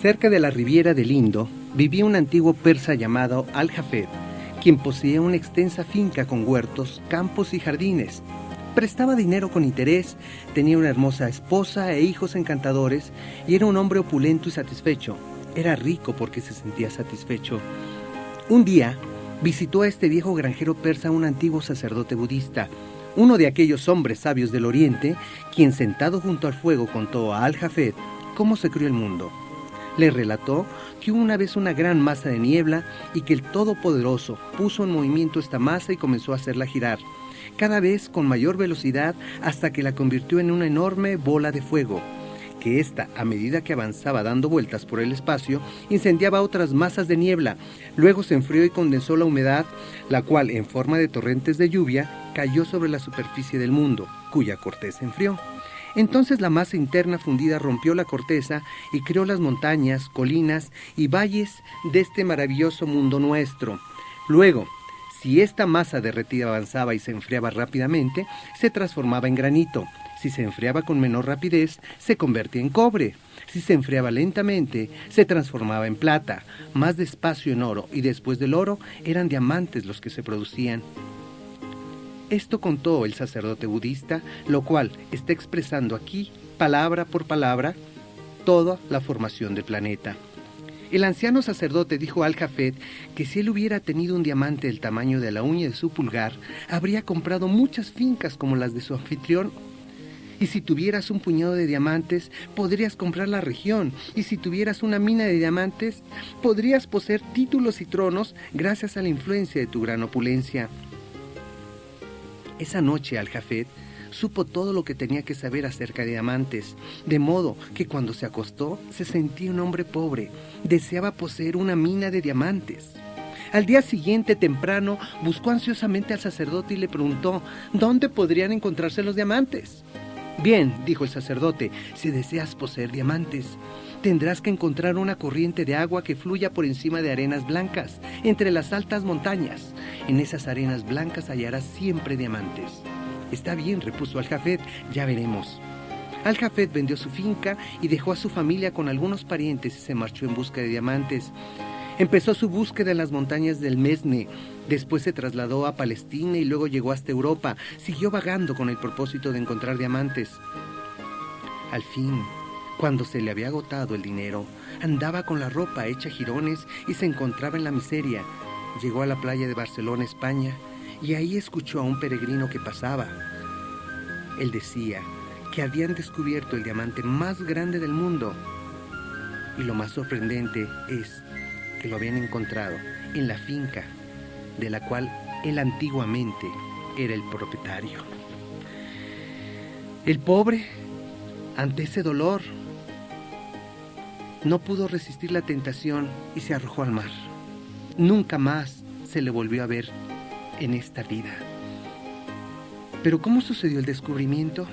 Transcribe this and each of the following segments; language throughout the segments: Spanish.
Cerca de la Riviera del Indo vivía un antiguo persa llamado Al-Jafed, quien poseía una extensa finca con huertos, campos y jardines. Prestaba dinero con interés, tenía una hermosa esposa e hijos encantadores y era un hombre opulento y satisfecho. Era rico porque se sentía satisfecho. Un día visitó a este viejo granjero persa un antiguo sacerdote budista, uno de aquellos hombres sabios del Oriente, quien sentado junto al fuego contó a Al-Jafed cómo se creó el mundo. Le relató que hubo una vez una gran masa de niebla y que el Todopoderoso puso en movimiento esta masa y comenzó a hacerla girar, cada vez con mayor velocidad hasta que la convirtió en una enorme bola de fuego, que ésta, a medida que avanzaba dando vueltas por el espacio, incendiaba otras masas de niebla. Luego se enfrió y condensó la humedad, la cual, en forma de torrentes de lluvia, cayó sobre la superficie del mundo, cuya corteza enfrió. Entonces la masa interna fundida rompió la corteza y creó las montañas, colinas y valles de este maravilloso mundo nuestro. Luego, si esta masa derretida avanzaba y se enfriaba rápidamente, se transformaba en granito. Si se enfriaba con menor rapidez, se convertía en cobre. Si se enfriaba lentamente, se transformaba en plata, más despacio en oro, y después del oro eran diamantes los que se producían. Esto contó el sacerdote budista, lo cual está expresando aquí, palabra por palabra, toda la formación del planeta. El anciano sacerdote dijo a Al-Jafed que si él hubiera tenido un diamante del tamaño de la uña de su pulgar, habría comprado muchas fincas como las de su anfitrión. Y si tuvieras un puñado de diamantes, podrías comprar la región. Y si tuvieras una mina de diamantes, podrías poseer títulos y tronos gracias a la influencia de tu gran opulencia. Esa noche Al-Jafed supo todo lo que tenía que saber acerca de diamantes, de modo que cuando se acostó se sentía un hombre pobre, deseaba poseer una mina de diamantes. Al día siguiente, temprano, buscó ansiosamente al sacerdote y le preguntó dónde podrían encontrarse los diamantes. Bien, dijo el sacerdote, si deseas poseer diamantes, tendrás que encontrar una corriente de agua que fluya por encima de arenas blancas, entre las altas montañas. En esas arenas blancas hallarás siempre diamantes. Está bien, repuso Al-Jafed, ya veremos. Al-Jafed vendió su finca y dejó a su familia con algunos parientes y se marchó en busca de diamantes. Empezó su búsqueda en las montañas del Mesne, después se trasladó a Palestina y luego llegó hasta Europa. Siguió vagando con el propósito de encontrar diamantes. Al fin, cuando se le había agotado el dinero, andaba con la ropa hecha jirones y se encontraba en la miseria. Llegó a la playa de Barcelona, España, y ahí escuchó a un peregrino que pasaba. Él decía que habían descubierto el diamante más grande del mundo. Y lo más sorprendente es que lo habían encontrado en la finca de la cual él antiguamente era el propietario. El pobre, ante ese dolor, no pudo resistir la tentación y se arrojó al mar. Nunca más se le volvió a ver en esta vida. Pero ¿cómo sucedió el descubrimiento?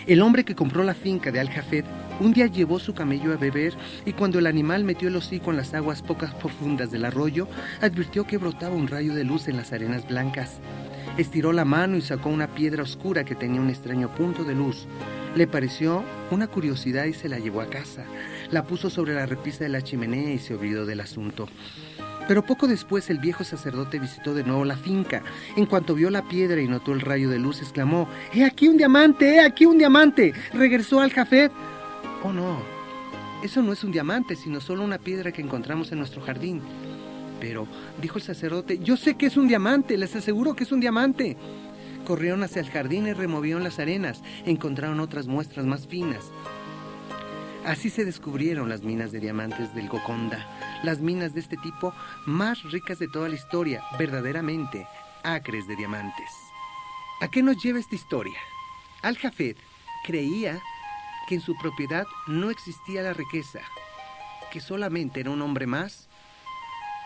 El hombre que compró la finca de Al-Jafed un día llevó su camello a beber y cuando el animal metió el hocico en las aguas pocas profundas del arroyo, advirtió que brotaba un rayo de luz en las arenas blancas. Estiró la mano y sacó una piedra oscura que tenía un extraño punto de luz. Le pareció una curiosidad y se la llevó a casa. La puso sobre la repisa de la chimenea y se olvidó del asunto. Pero poco después el viejo sacerdote visitó de nuevo la finca. En cuanto vio la piedra y notó el rayo de luz, exclamó: ¡He aquí un diamante! ¡He aquí un diamante! Regresó Al-Jafed. Oh no, eso no es un diamante, sino solo una piedra que encontramos en nuestro jardín. Pero, dijo el sacerdote, yo sé que es un diamante, les aseguro que es un diamante. Corrieron hacia el jardín y removieron las arenas. Encontraron otras muestras más finas. Así se descubrieron las minas de diamantes del Golconda, las minas de este tipo más ricas de toda la historia, verdaderamente acres de diamantes. ¿A qué nos lleva esta historia? Al-Jafed creía que en su propiedad no existía la riqueza, que solamente era un hombre más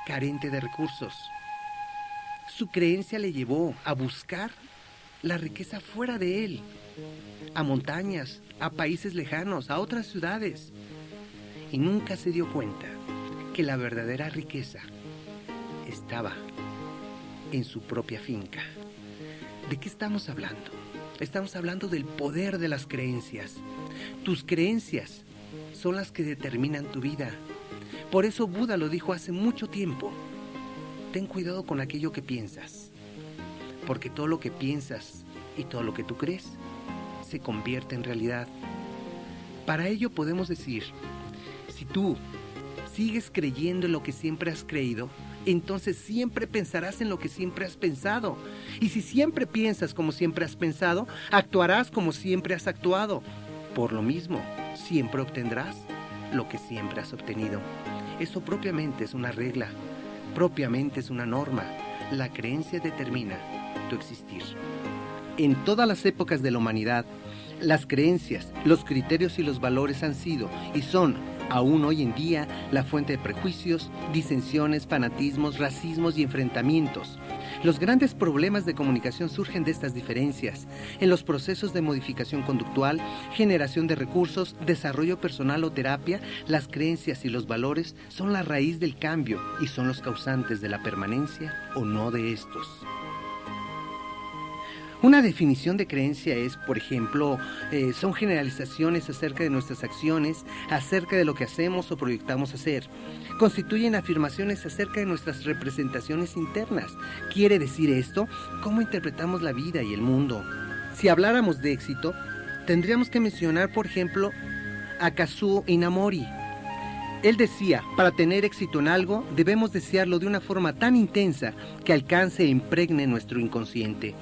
carente de recursos. Su creencia le llevó a buscar la riqueza fuera de él, a montañas, a países lejanos, a otras ciudades, y nunca se dio cuenta que la verdadera riqueza estaba en su propia finca. ¿De qué estamos hablando? Estamos hablando del poder de las creencias. Tus creencias son las que determinan tu vida. Por eso Buda lo dijo hace mucho tiempo. Ten cuidado con aquello que piensas, porque todo lo que piensas y todo lo que tú crees se convierte en realidad. Para ello podemos decir, si tú sigues creyendo en lo que siempre has creído, entonces siempre pensarás en lo que siempre has pensado. Y si siempre piensas como siempre has pensado, actuarás como siempre has actuado. Por lo mismo, siempre obtendrás lo que siempre has obtenido. Eso propiamente es una regla, propiamente es una norma. La creencia determina tu existir. En todas las épocas de la humanidad, las creencias, los criterios y los valores han sido y son, aún hoy en día, la fuente de prejuicios, disensiones, fanatismos, racismos y enfrentamientos. Los grandes problemas de comunicación surgen de estas diferencias. En los procesos de modificación conductual, generación de recursos, desarrollo personal o terapia, las creencias y los valores son la raíz del cambio y son los causantes de la permanencia o no de estos. Una definición de creencia es, por ejemplo, son generalizaciones acerca de nuestras acciones, acerca de lo que hacemos o proyectamos hacer. Constituyen afirmaciones acerca de nuestras representaciones internas. ¿Quiere decir esto? ¿Cómo interpretamos la vida y el mundo? Si habláramos de éxito, tendríamos que mencionar, por ejemplo, a Kazuo Inamori. Él decía, para tener éxito en algo, debemos desearlo de una forma tan intensa que alcance e impregne nuestro inconsciente.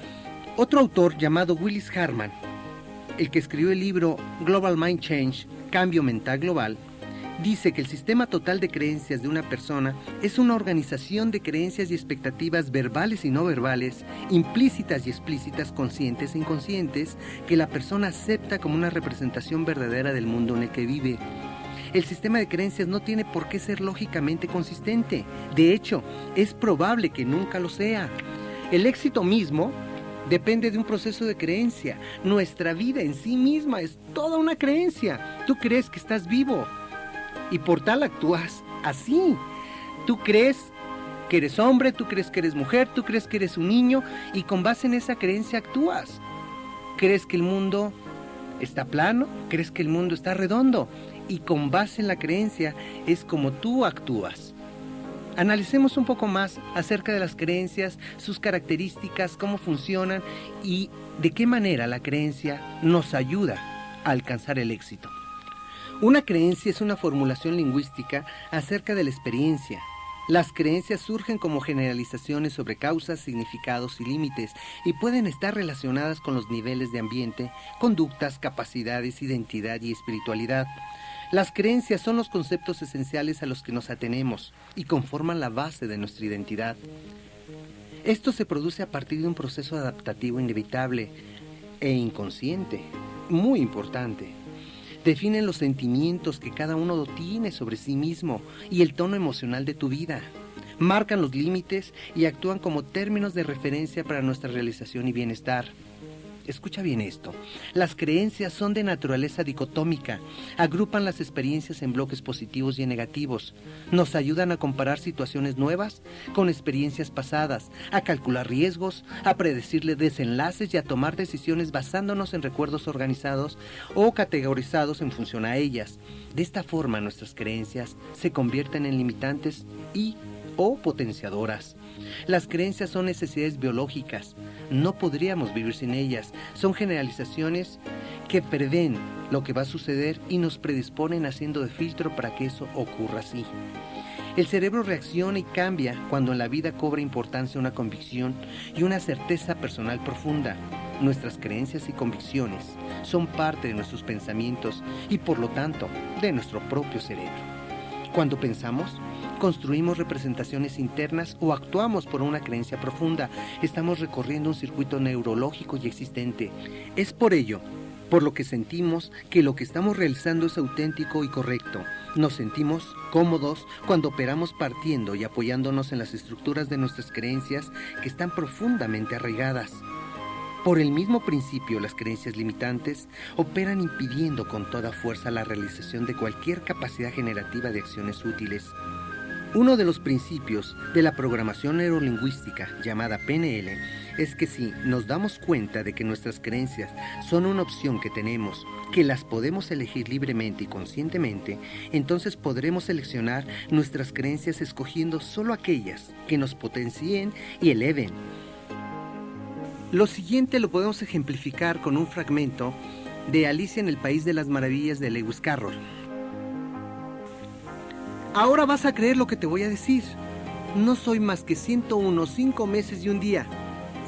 Otro autor llamado Willis Harman, el que escribió el libro Global Mind Change, Cambio Mental Global, dice que el sistema total de creencias de una persona es una organización de creencias y expectativas verbales y no verbales, implícitas y explícitas, conscientes e inconscientes, que la persona acepta como una representación verdadera del mundo en el que vive. El sistema de creencias no tiene por qué ser lógicamente consistente. De hecho, es probable que nunca lo sea. El éxito mismo depende de un proceso de creencia. Nuestra vida en sí misma es toda una creencia. Tú crees que estás vivo y por tal actúas así. Tú crees que eres hombre, tú crees que eres mujer, tú crees que eres un niño y con base en esa creencia actúas. ¿Crees que el mundo está plano? ¿Crees que el mundo está redondo? Y con base en la creencia es como tú actúas. Analicemos un poco más acerca de las creencias, sus características, cómo funcionan y de qué manera la creencia nos ayuda a alcanzar el éxito. Una creencia es una formulación lingüística acerca de la experiencia. Las creencias surgen como generalizaciones sobre causas, significados y límites y pueden estar relacionadas con los niveles de ambiente, conductas, capacidades, identidad y espiritualidad. Las creencias son los conceptos esenciales a los que nos atenemos y conforman la base de nuestra identidad. Esto se produce a partir de un proceso adaptativo inevitable e inconsciente, muy importante. Definen los sentimientos que cada uno tiene sobre sí mismo y el tono emocional de tu vida. Marcan los límites y actúan como términos de referencia para nuestra realización y bienestar. Escucha bien esto. Las creencias son de naturaleza dicotómica. Agrupan las experiencias en bloques positivos y en negativos. Nos ayudan a comparar situaciones nuevas con experiencias pasadas, a calcular riesgos, a predecirle desenlaces y a tomar decisiones basándonos en recuerdos organizados o categorizados en función a ellas. De esta forma, nuestras creencias se convierten en limitantes o potenciadoras. Las creencias son necesidades biológicas. No podríamos vivir sin ellas. Son generalizaciones que prevén lo que va a suceder y nos predisponen haciendo de filtro para que eso ocurra así. El cerebro reacciona y cambia cuando en la vida cobra importancia una convicción y una certeza personal profunda. Nuestras creencias y convicciones son parte de nuestros pensamientos y por lo tanto de nuestro propio cerebro. Cuando pensamos, construimos representaciones internas o actuamos por una creencia profunda. Estamos recorriendo un circuito neurológico y existente. Es por ello, por lo que sentimos que lo que estamos realizando es auténtico y correcto. Nos sentimos cómodos cuando operamos partiendo y apoyándonos en las estructuras de nuestras creencias que están profundamente arraigadas. Por el mismo principio, las creencias limitantes operan impidiendo con toda fuerza la realización de cualquier capacidad generativa de acciones útiles. Uno de los principios de la programación neurolingüística, llamada PNL, es que si nos damos cuenta de que nuestras creencias son una opción que tenemos, que las podemos elegir libremente y conscientemente, entonces podremos seleccionar nuestras creencias escogiendo solo aquellas que nos potencien y eleven. Lo siguiente lo podemos ejemplificar con un fragmento de Alicia en el País de las Maravillas de Lewis Carroll. Ahora vas a creer lo que te voy a decir. No soy más que 101, 5 meses y un día.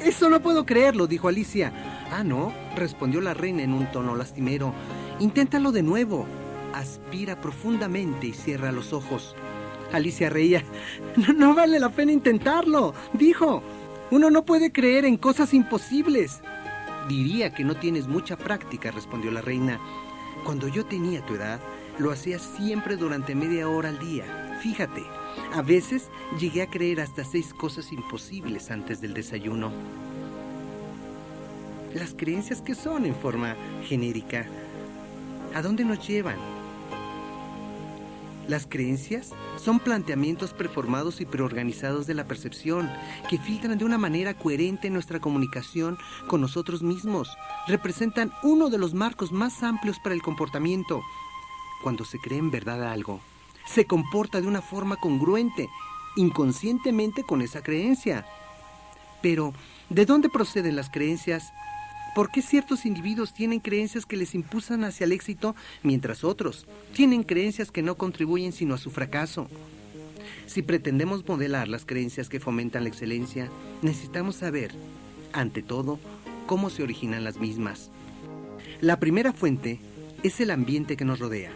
Eso no puedo creerlo, dijo Alicia. Ah, ¿no? Respondió la reina en un tono lastimero. Inténtalo de nuevo. Aspira profundamente y cierra los ojos. Alicia reía. No vale la pena intentarlo, dijo. Uno no puede creer en cosas imposibles. Diría que no tienes mucha práctica, respondió la reina. Cuando yo tenía tu edad, lo hacía siempre durante media hora al día. Fíjate, a veces llegué a creer hasta 6 cosas imposibles antes del desayuno. Las creencias, ¿qué son en forma genérica? ¿A dónde nos llevan? Las creencias son planteamientos preformados y preorganizados de la percepción que filtran de una manera coherente nuestra comunicación con nosotros mismos. Representan uno de los marcos más amplios para el comportamiento. Cuando se cree en verdad algo, se comporta de una forma congruente, inconscientemente con esa creencia. Pero, ¿de dónde proceden las creencias? ¿Por qué ciertos individuos tienen creencias que les impulsan hacia el éxito, mientras otros tienen creencias que no contribuyen sino a su fracaso? Si pretendemos modelar las creencias que fomentan la excelencia, necesitamos saber, ante todo, cómo se originan las mismas. La primera fuente es el ambiente que nos rodea.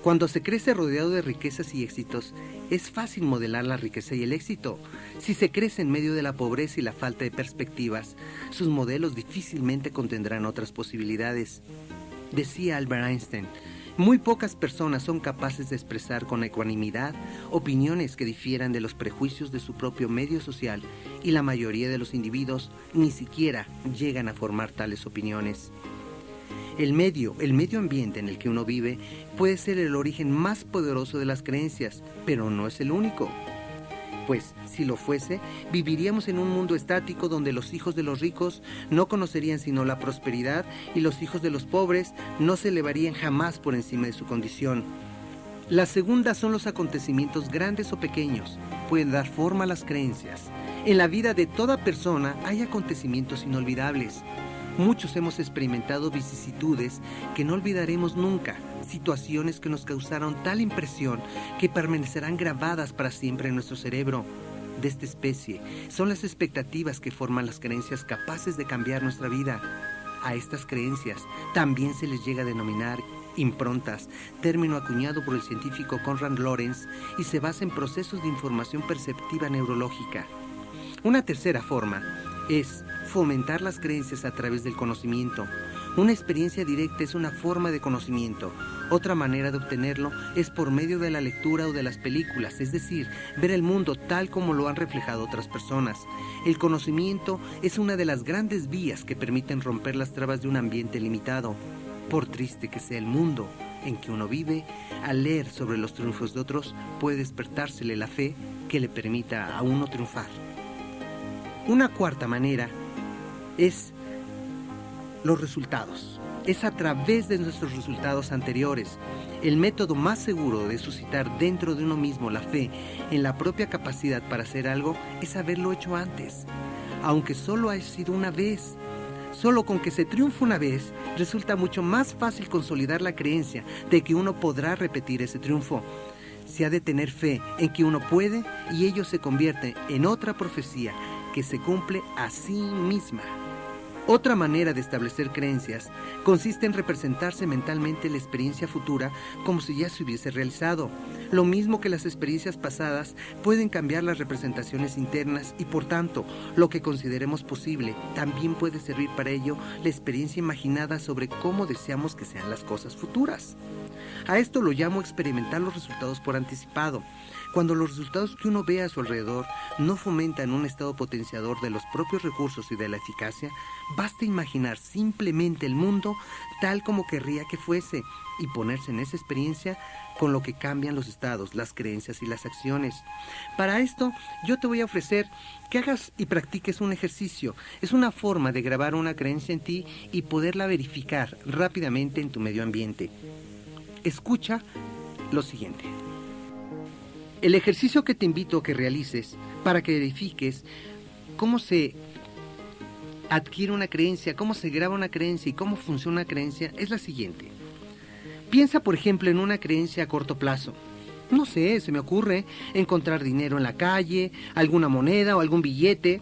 Cuando se crece rodeado de riquezas y éxitos, es fácil modelar la riqueza y el éxito. Si se crece en medio de la pobreza y la falta de perspectivas, sus modelos difícilmente contendrán otras posibilidades. Decía Albert Einstein, muy pocas personas son capaces de expresar con ecuanimidad opiniones que difieran de los prejuicios de su propio medio social, y la mayoría de los individuos ni siquiera llegan a formar tales opiniones. El medio ambiente en el que uno vive puede ser el origen más poderoso de las creencias, pero no es el único. Pues, si lo fuese, viviríamos en un mundo estático donde los hijos de los ricos no conocerían sino la prosperidad y los hijos de los pobres no se elevarían jamás por encima de su condición. La segunda son los acontecimientos grandes o pequeños, pueden dar forma a las creencias. En la vida de toda persona hay acontecimientos inolvidables. Muchos hemos experimentado vicisitudes que no olvidaremos nunca, situaciones que nos causaron tal impresión que permanecerán grabadas para siempre en nuestro cerebro. De esta especie son las expectativas que forman las creencias capaces de cambiar nuestra vida. A estas creencias también se les llega a denominar improntas, término acuñado por el científico Konrad Lorenz y se basa en procesos de información perceptiva neurológica. Una tercera forma es fomentar las creencias a través del conocimiento. Una experiencia directa es una forma de conocimiento. Otra manera de obtenerlo es por medio de la lectura o de las películas, es decir, ver el mundo tal como lo han reflejado otras personas. El conocimiento es una de las grandes vías que permiten romper las trabas de un ambiente limitado. Por triste que sea el mundo en que uno vive, al leer sobre los triunfos de otros puede despertársele la fe que le permita a uno triunfar. Una cuarta manera es los resultados. Es a través de nuestros resultados anteriores. El método más seguro de suscitar dentro de uno mismo la fe en la propia capacidad para hacer algo es haberlo hecho antes, aunque solo haya sido una vez. Solo con que se triunfe una vez, resulta mucho más fácil consolidar la creencia de que uno podrá repetir ese triunfo. Se ha de tener fe en que uno puede y ello se convierte en otra profecía que se cumple a sí misma. Otra manera de establecer creencias consiste en representarse mentalmente la experiencia futura como si ya se hubiese realizado. Lo mismo que las experiencias pasadas pueden cambiar las representaciones internas y por tanto, lo que consideremos posible también puede servir para ello la experiencia imaginada sobre cómo deseamos que sean las cosas futuras. A esto lo llamo experimentar los resultados por anticipado. Cuando los resultados que uno ve a su alrededor no fomentan un estado potenciador de los propios recursos y de la eficacia, basta imaginar simplemente el mundo tal como querría que fuese, y ponerse en esa experiencia con lo que cambian los estados, las creencias y las acciones. Para esto, yo te voy a ofrecer que hagas y practiques un ejercicio. Es una forma de grabar una creencia en ti y poderla verificar rápidamente en tu medio ambiente. Escucha lo siguiente. El ejercicio que te invito a que realices para que verifiques cómo se adquiere una creencia, cómo se graba una creencia y cómo funciona una creencia es la siguiente. Piensa, por ejemplo, en una creencia a corto plazo. No sé, se me ocurre encontrar dinero en la calle, alguna moneda o algún billete.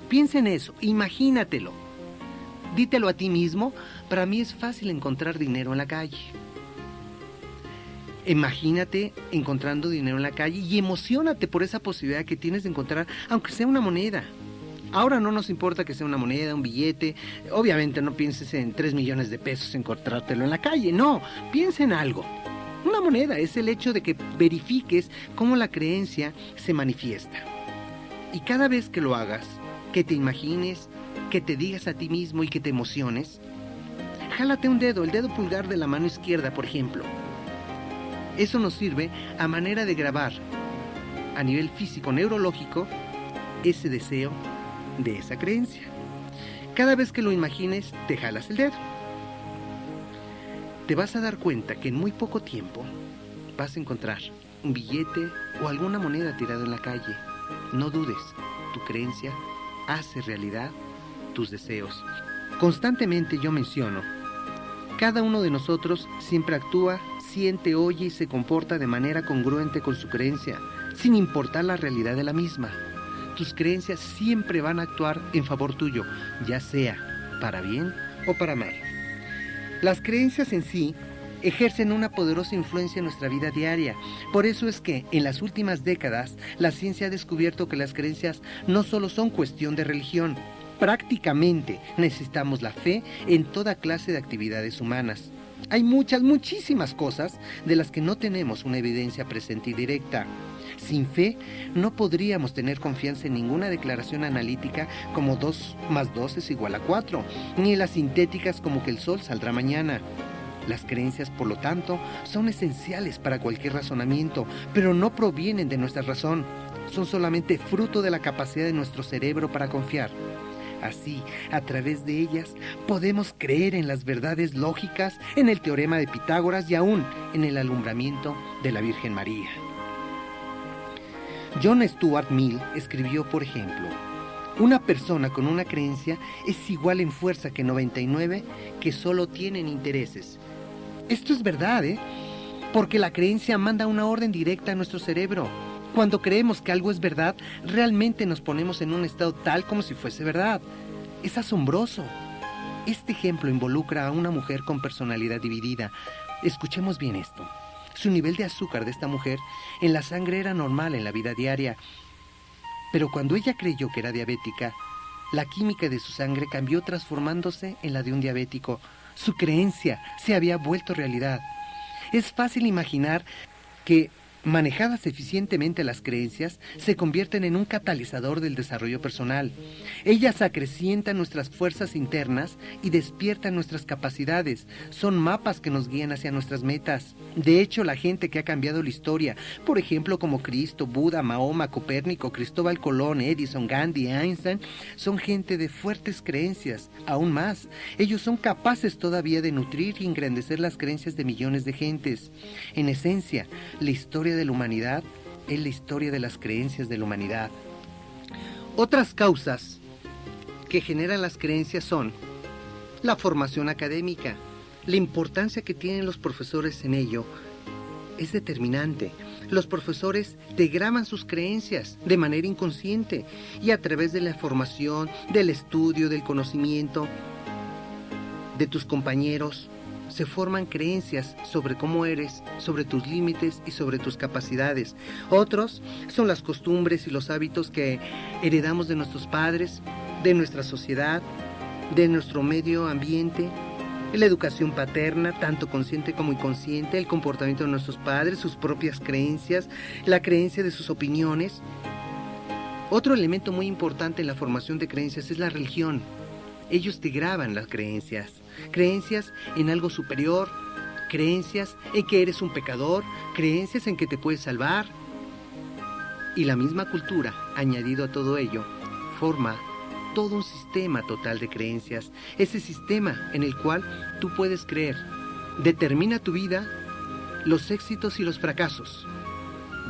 Piensa en eso, imagínatelo. Dítelo a ti mismo, para mí es fácil encontrar dinero en la calle. Imagínate encontrando dinero en la calle y emociónate por esa posibilidad que tienes de encontrar, aunque sea una moneda. Ahora no nos importa que sea una moneda, un billete. Obviamente no pienses en 3 millones de pesos encontrártelo en la calle. No, piensa en algo. Una moneda es el hecho de que verifiques cómo la creencia se manifiesta. Y cada vez que lo hagas, que te imagines, que te digas a ti mismo y que te emociones, jálate un dedo, el dedo pulgar de la mano izquierda, por ejemplo. Eso nos sirve a manera de grabar a nivel físico, neurológico, ese deseo de esa creencia. Cada vez que lo imagines, te jalas el dedo. Te vas a dar cuenta que en muy poco tiempo vas a encontrar un billete o alguna moneda tirada en la calle. No dudes, tu creencia hace realidad tus deseos. Constantemente yo menciono, cada uno de nosotros siempre actúa, siente, oye y se comporta de manera congruente con su creencia, sin importar la realidad de la misma. Tus creencias siempre van a actuar en favor tuyo, ya sea para bien o para mal. Las creencias en sí ejercen una poderosa influencia en nuestra vida diaria. Por eso es que en las últimas décadas la ciencia ha descubierto que las creencias no solo son cuestión de religión. Prácticamente necesitamos la fe en toda clase de actividades humanas. Hay muchísimas cosas de las que no tenemos una evidencia presente y directa. Sin fe, no podríamos tener confianza en ninguna declaración analítica como 2 más 2 es igual a 4, ni en las sintéticas como que el sol saldrá mañana. Las creencias, por lo tanto, son esenciales para cualquier razonamiento, pero no provienen de nuestra razón. Son solamente fruto de la capacidad de nuestro cerebro para confiar. Así, a través de ellas, podemos creer en las verdades lógicas, en el teorema de Pitágoras y aún en el alumbramiento de la Virgen María. John Stuart Mill escribió, por ejemplo, una persona con una creencia es igual en fuerza que 99 que solo tienen intereses. Esto es verdad, porque la creencia manda una orden directa a nuestro cerebro. Cuando creemos que algo es verdad, realmente nos ponemos en un estado tal como si fuese verdad. Es asombroso. Este ejemplo involucra a una mujer con personalidad dividida. Escuchemos bien esto. Su nivel de azúcar de esta mujer en la sangre era normal en la vida diaria. Pero cuando ella creyó que era diabética, la química de su sangre cambió transformándose en la de un diabético. Su creencia se había vuelto realidad. Es fácil imaginar que, manejadas eficientemente las creencias, se convierten en un catalizador del desarrollo personal. Ellas acrecientan nuestras fuerzas internas y despiertan nuestras capacidades. Son mapas que nos guían hacia nuestras metas. De hecho, la gente que ha cambiado la historia, por ejemplo como Cristo, Buda, Mahoma, Copérnico, Cristóbal Colón, Edison, Gandhi, Einstein, son gente de fuertes creencias. Aún más, ellos son capaces todavía de nutrir y engrandecer las creencias de millones de gentes. En esencia, la historia de la humanidad es la historia de las creencias de la humanidad. Otras causas que generan las creencias son la formación académica. La importancia que tienen los profesores en ello es determinante. Los profesores te graban sus creencias de manera inconsciente y a través de la formación, del estudio, del conocimiento de tus compañeros, se forman creencias sobre cómo eres, sobre tus límites y sobre tus capacidades. Otros son las costumbres y los hábitos que heredamos de nuestros padres, de nuestra sociedad, de nuestro medio ambiente, la educación paterna, tanto consciente como inconsciente, el comportamiento de nuestros padres, sus propias creencias, la creencia de sus opiniones. Otro elemento muy importante en la formación de creencias es la religión. Ellos te graban las creencias en algo superior creencias en que eres un pecador, creencias en que te puedes salvar. Y la misma cultura, añadido a todo ello, forma todo un sistema total de creencias. Ese sistema en el cual tú puedes creer determina tu vida, los éxitos y los fracasos.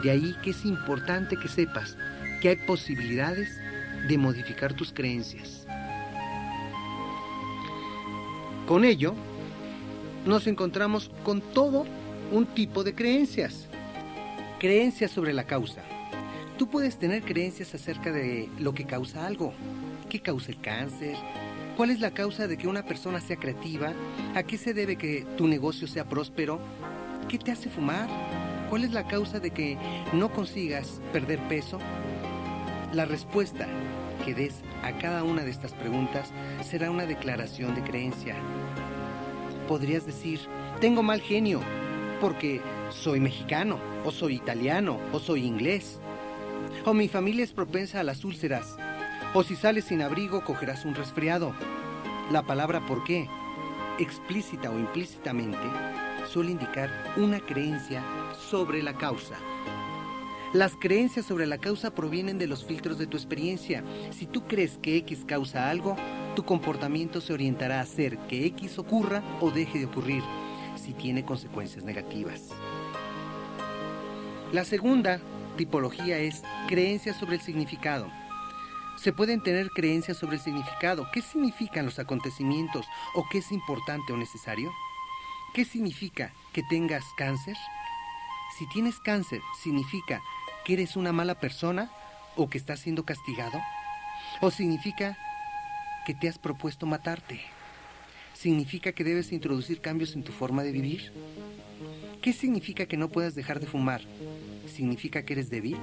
De ahí que es importante que sepas que hay posibilidades de modificar tus creencias. Con ello, nos encontramos con todo un tipo de creencias. Creencias sobre la causa. Tú puedes tener creencias acerca de lo que causa algo. ¿Qué causa el cáncer? ¿Cuál es la causa de que una persona sea creativa? ¿A qué se debe que tu negocio sea próspero? ¿Qué te hace fumar? ¿Cuál es la causa de que no consigas perder peso? La respuesta que des a cada una de estas preguntas será una declaración de creencia. Podrías decir, tengo mal genio porque soy mexicano, o soy italiano, o soy inglés. O mi familia es propensa a las úlceras. O si sales sin abrigo, cogerás un resfriado. La palabra ¿por qué?, explícita o implícitamente, suele indicar una creencia sobre la causa. Las creencias sobre la causa provienen de los filtros de tu experiencia. Si tú crees que X causa algo, tu comportamiento se orientará a hacer que X ocurra o deje de ocurrir, si tiene consecuencias negativas. La segunda tipología es creencias sobre el significado. Se pueden tener creencias sobre el significado. ¿Qué significan los acontecimientos o qué es importante o necesario? ¿Qué significa que tengas cáncer? Si tienes cáncer, ¿significa que eres una mala persona o que estás siendo castigado? ¿O significa que te has propuesto matarte? ¿Significa que debes introducir cambios en tu forma de vivir? ¿Qué significa que no puedas dejar de fumar? ¿Significa que eres débil?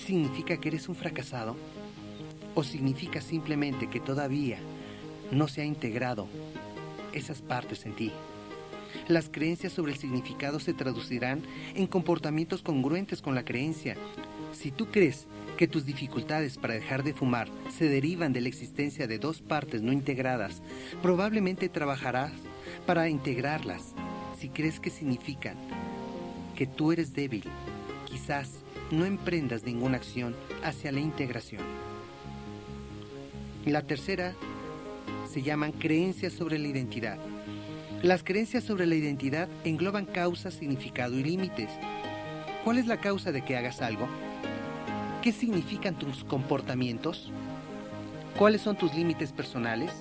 ¿Significa que eres un fracasado? ¿O significa simplemente que todavía no se ha integrado esas partes en ti? Las creencias sobre el significado se traducirán en comportamientos congruentes con la creencia. Si tú crees que tus dificultades para dejar de fumar se derivan de la existencia de dos partes no integradas, probablemente trabajarás para integrarlas. Si crees que significan que tú eres débil, quizás no emprendas ninguna acción hacia la integración. La tercera se llaman creencias sobre la identidad. Las creencias sobre la identidad engloban causas, significado y límites. ¿Cuál es la causa de que hagas algo? ¿Qué significan tus comportamientos? ¿Cuáles son tus límites personales?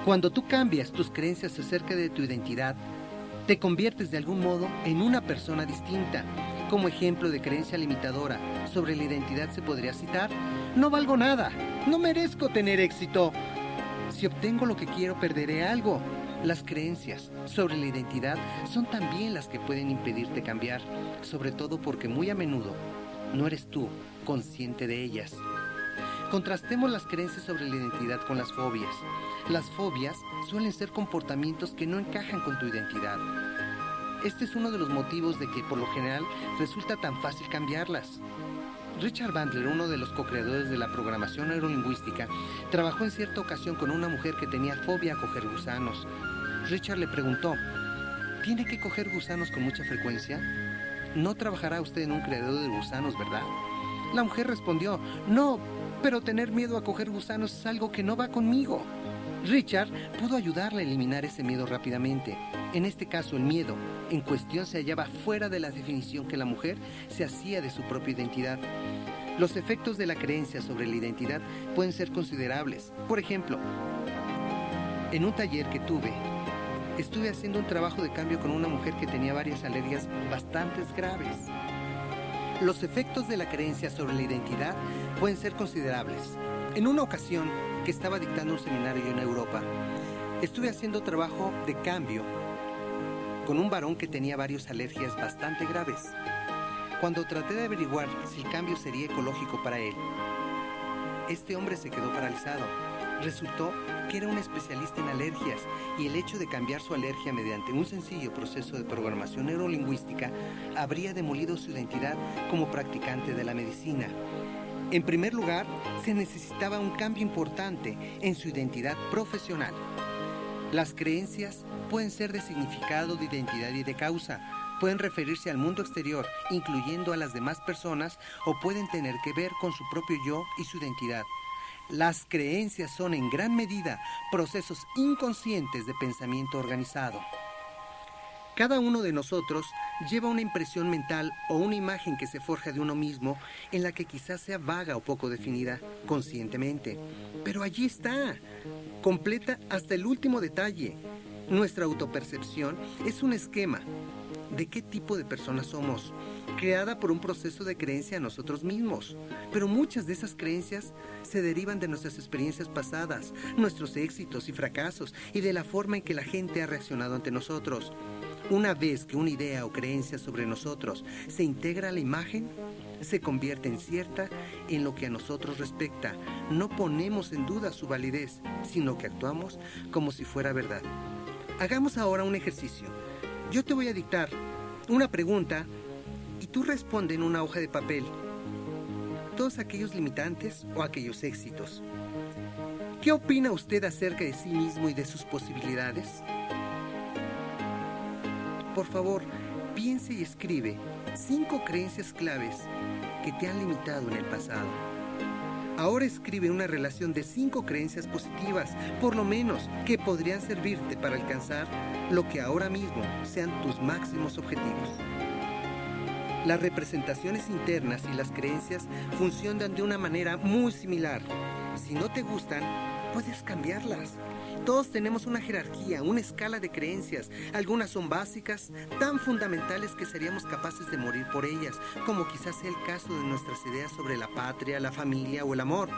Cuando tú cambias tus creencias acerca de tu identidad, te conviertes de algún modo en una persona distinta. Como ejemplo de creencia limitadora sobre la identidad se podría citar: no valgo nada, no merezco tener éxito. Si obtengo lo que quiero, perderé algo. Las creencias sobre la identidad son también las que pueden impedirte cambiar, sobre todo porque muy a menudo no eres tú consciente de ellas. Contrastemos las creencias sobre la identidad con las fobias. Las fobias suelen ser comportamientos que no encajan con tu identidad. Este es uno de los motivos de que por lo general resulta tan fácil cambiarlas. Richard Bandler, uno de los co-creadores de la programación neurolingüística, trabajó en cierta ocasión con una mujer que tenía fobia a coger gusanos. Richard le preguntó: ¿tiene que coger gusanos con mucha frecuencia? No trabajará usted en un criadero de gusanos, ¿verdad? La mujer respondió: no, pero tener miedo a coger gusanos es algo que no va conmigo. Richard pudo ayudarle a eliminar ese miedo rápidamente. En este caso, el miedo en cuestión se hallaba fuera de la definición que la mujer se hacía de su propia identidad. Los efectos de la creencia sobre la identidad pueden ser considerables. Por ejemplo, en un taller que estuve haciendo un trabajo de cambio con una mujer que tenía varias alergias bastante graves. Los efectos de la creencia sobre la identidad pueden ser considerables. En una ocasión que estaba dictando un seminario en Europa, estuve haciendo trabajo de cambio con un varón que tenía varias alergias bastante graves. Cuando traté de averiguar si el cambio sería ecológico para él, este hombre se quedó paralizado. Resultó que era un especialista en alergias y el hecho de cambiar su alergia mediante un sencillo proceso de programación neurolingüística habría demolido su identidad como practicante de la medicina. En primer lugar, se necesitaba un cambio importante en su identidad profesional. Las creencias pueden ser de significado, de identidad y de causa. Pueden referirse al mundo exterior, incluyendo a las demás personas, o pueden tener que ver con su propio yo y su identidad. Las creencias son en gran medida procesos inconscientes de pensamiento organizado. Cada uno de nosotros lleva una impresión mental o una imagen que se forja de uno mismo, en la que quizás sea vaga o poco definida conscientemente. Pero allí está, completa hasta el último detalle. Nuestra autopercepción es un esquema de qué tipo de personas somos, creada por un proceso de creencia a nosotros mismos. Pero muchas de esas creencias se derivan de nuestras experiencias pasadas, nuestros éxitos y fracasos, y de la forma en que la gente ha reaccionado ante nosotros. Una vez que una idea o creencia sobre nosotros se integra a la imagen, se convierte en cierta en lo que a nosotros respecta. No ponemos en duda su validez, sino que actuamos como si fuera verdad. Hagamos ahora un ejercicio. Yo te voy a dictar una pregunta y tú responde en una hoja de papel todos aquellos limitantes o aquellos éxitos. ¿Qué opina usted acerca de sí mismo y de sus posibilidades? Por favor, piense y escribe 5 creencias claves que te han limitado en el pasado. Ahora escribe una relación de 5 creencias positivas, por lo menos, que podrían servirte para alcanzar lo que ahora mismo sean tus máximos objetivos. Las representaciones internas y las creencias funcionan de una manera muy similar. Si no te gustan, puedes cambiarlas. Todos tenemos una jerarquía, una escala de creencias. Algunas son básicas, tan fundamentales que seríamos capaces de morir por ellas, como quizás sea el caso de nuestras ideas sobre la patria, la familia o el amor.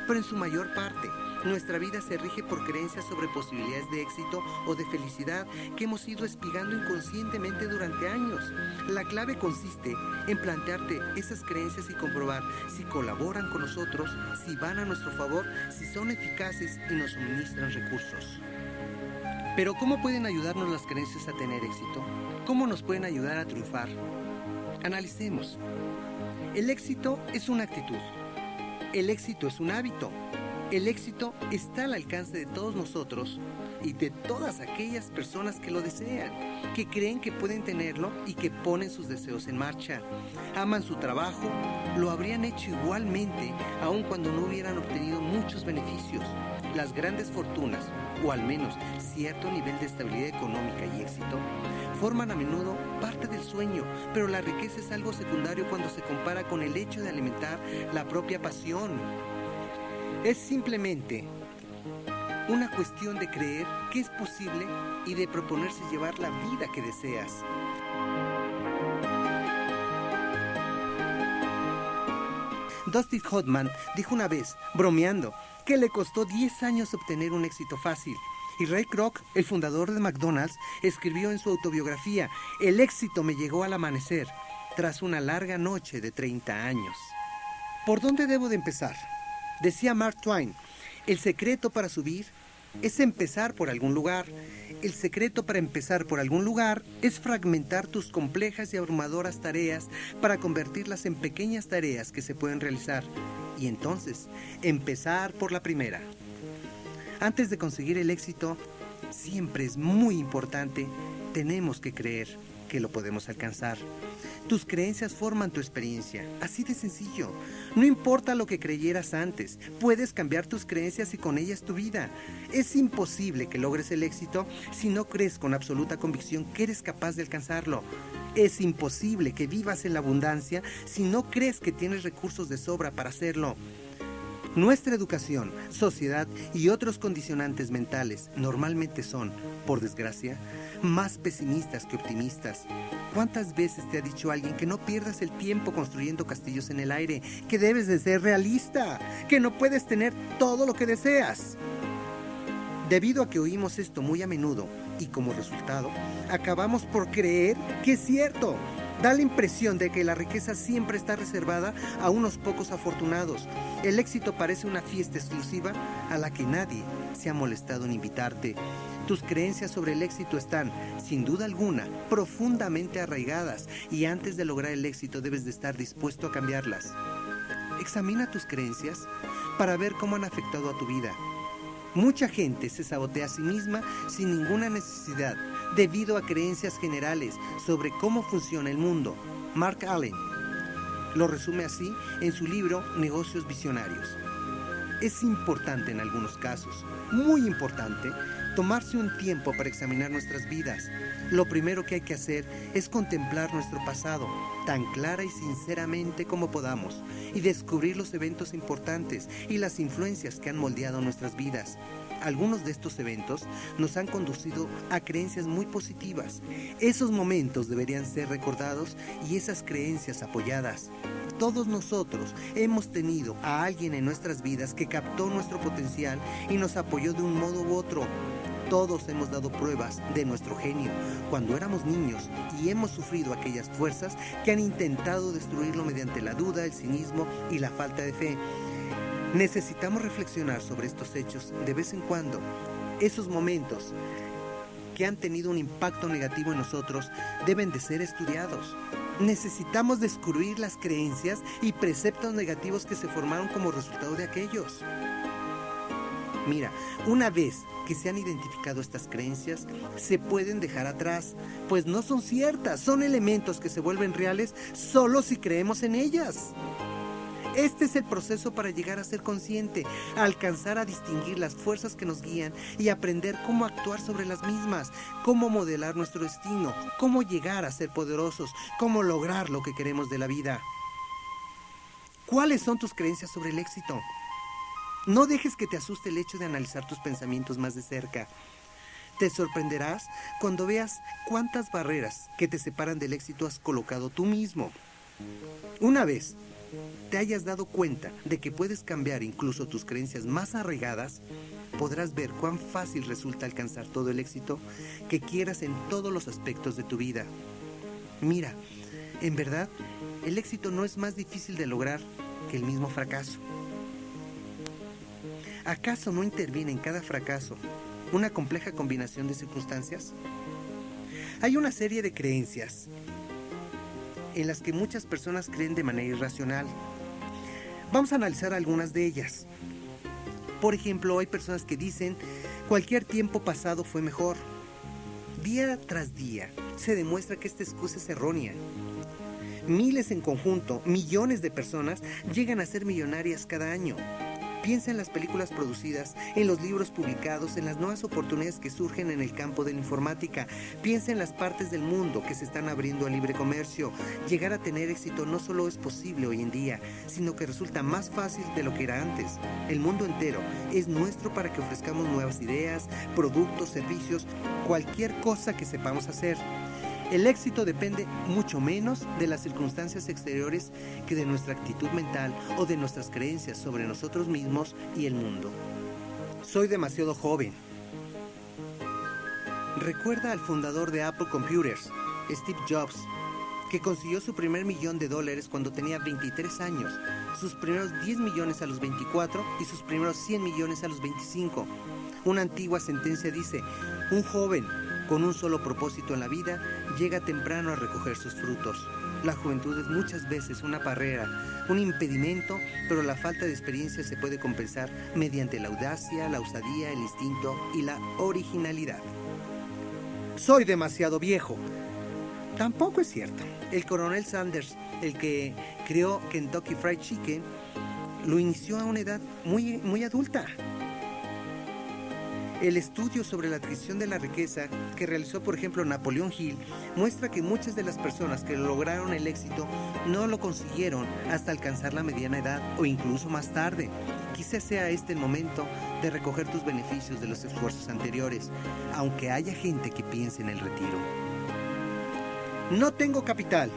Pero en su mayor parte, nuestra vida se rige por creencias sobre posibilidades de éxito o de felicidad que hemos ido espigando inconscientemente durante años. La clave consiste en plantearte esas creencias y comprobar si colaboran con nosotros, si van a nuestro favor, si son eficaces y nos suministran recursos. Pero ¿cómo pueden ayudarnos las creencias a tener éxito? ¿Cómo nos pueden ayudar a triunfar? Analicemos. El éxito es una actitud. El éxito es un hábito. El éxito está al alcance de todos nosotros y de todas aquellas personas que lo desean, que creen que pueden tenerlo y que ponen sus deseos en marcha. Aman su trabajo, lo habrían hecho igualmente, aun cuando no hubieran obtenido muchos beneficios. Las grandes fortunas, o al menos cierto nivel de estabilidad económica y éxito, forman a menudo parte del sueño, pero la riqueza es algo secundario cuando se compara con el hecho de alimentar la propia pasión. Es simplemente una cuestión de creer que es posible y de proponerse llevar la vida que deseas. Dustin Hoffman dijo una vez, bromeando, que le costó 10 años obtener un éxito fácil. Y Ray Kroc, el fundador de McDonald's, escribió en su autobiografía, el éxito me llegó al amanecer, tras una larga noche de 30 años. ¿Por dónde debo de empezar? Decía Mark Twain, el secreto para subir es empezar por algún lugar. El secreto para empezar por algún lugar es fragmentar tus complejas y abrumadoras tareas para convertirlas en pequeñas tareas que se pueden realizar. Y entonces, empezar por la primera. Antes de conseguir el éxito, siempre es muy importante, tenemos que creer que lo podemos alcanzar. Tus creencias forman tu experiencia, así de sencillo. No importa lo que creyeras antes, puedes cambiar tus creencias y con ellas tu vida. Es imposible que logres el éxito si no crees con absoluta convicción que eres capaz de alcanzarlo. Es imposible que vivas en la abundancia si no crees que tienes recursos de sobra para hacerlo. Nuestra educación, sociedad y otros condicionantes mentales normalmente son, por desgracia, más pesimistas que optimistas. ¿Cuántas veces te ha dicho alguien que no pierdas el tiempo construyendo castillos en el aire, que debes de ser realista, que no puedes tener todo lo que deseas? Debido a que oímos esto muy a menudo y como resultado, acabamos por creer que es cierto. Da la impresión de que la riqueza siempre está reservada a unos pocos afortunados. El éxito parece una fiesta exclusiva a la que nadie se ha molestado en invitarte. Tus creencias sobre el éxito están, sin duda alguna, profundamente arraigadas y antes de lograr el éxito debes de estar dispuesto a cambiarlas. Examina tus creencias para ver cómo han afectado a tu vida. Mucha gente se sabotea a sí misma sin ninguna necesidad, debido a creencias generales sobre cómo funciona el mundo. Mark Allen lo resume así en su libro Negocios Visionarios. Es importante en algunos casos, muy importante, tomarse un tiempo para examinar nuestras vidas. Lo primero que hay que hacer es contemplar nuestro pasado, tan clara y sinceramente como podamos, y descubrir los eventos importantes y las influencias que han moldeado nuestras vidas. Algunos de estos eventos nos han conducido a creencias muy positivas. Esos momentos deberían ser recordados y esas creencias apoyadas. Todos nosotros hemos tenido a alguien en nuestras vidas que captó nuestro potencial y nos apoyó de un modo u otro. Todos hemos dado pruebas de nuestro genio cuando éramos niños y hemos sufrido aquellas fuerzas que han intentado destruirlo mediante la duda, el cinismo y la falta de fe. Necesitamos reflexionar sobre estos hechos de vez en cuando. Esos momentos que han tenido un impacto negativo en nosotros deben de ser estudiados. Necesitamos descubrir las creencias y preceptos negativos que se formaron como resultado de aquellos. Mira, una vez que se han identificado estas creencias, se pueden dejar atrás, pues no son ciertas, son elementos que se vuelven reales solo si creemos en ellas. Este es el proceso para llegar a ser consciente, a alcanzar a distinguir las fuerzas que nos guían y aprender cómo actuar sobre las mismas, cómo modelar nuestro destino, cómo llegar a ser poderosos, cómo lograr lo que queremos de la vida. ¿Cuáles son tus creencias sobre el éxito? No dejes que te asuste el hecho de analizar tus pensamientos más de cerca. Te sorprenderás cuando veas cuántas barreras que te separan del éxito has colocado tú mismo. Una vez te hayas dado cuenta de que puedes cambiar incluso tus creencias más arraigadas, podrás ver cuán fácil resulta alcanzar todo el éxito que quieras en todos los aspectos de tu vida. Mira, en verdad, el éxito no es más difícil de lograr que el mismo fracaso. ¿Acaso no interviene en cada fracaso una compleja combinación de circunstancias? Hay una serie de creencias en las que muchas personas creen de manera irracional. Vamos a analizar algunas de ellas. Por ejemplo, hay personas que dicen: cualquier tiempo pasado fue mejor. Día tras día se demuestra que esta excusa es errónea. Miles en conjunto, millones de personas llegan a ser millonarias cada año. Piensa en las películas producidas, en los libros publicados, en las nuevas oportunidades que surgen en el campo de la informática. Piensa en las partes del mundo que se están abriendo al libre comercio. Llegar a tener éxito no solo es posible hoy en día, sino que resulta más fácil de lo que era antes. El mundo entero es nuestro para que ofrezcamos nuevas ideas, productos, servicios, cualquier cosa que sepamos hacer. El éxito depende mucho menos de las circunstancias exteriores que de nuestra actitud mental o de nuestras creencias sobre nosotros mismos y el mundo. Soy demasiado joven. Recuerda al fundador de Apple Computers, Steve Jobs, que consiguió su primer $1.000.000 cuando tenía 23 años, sus primeros 10 millones a los 24 y sus primeros 100 millones a los 25. Una antigua sentencia dice: un joven con un solo propósito en la vida llega temprano a recoger sus frutos. La juventud es muchas veces una barrera, un impedimento, pero la falta de experiencia se puede compensar mediante la audacia, la osadía, el instinto y la originalidad. Soy demasiado viejo. Tampoco es cierto. El coronel Sanders, el que creó Kentucky Fried Chicken, lo inició a una edad muy adulta. El estudio sobre la adquisición de la riqueza que realizó, por ejemplo, Napoleón Hill, muestra que muchas de las personas que lograron el éxito no lo consiguieron hasta alcanzar la mediana edad o incluso más tarde. Quizás sea este el momento de recoger tus beneficios de los esfuerzos anteriores, aunque haya gente que piense en el retiro. No tengo capital.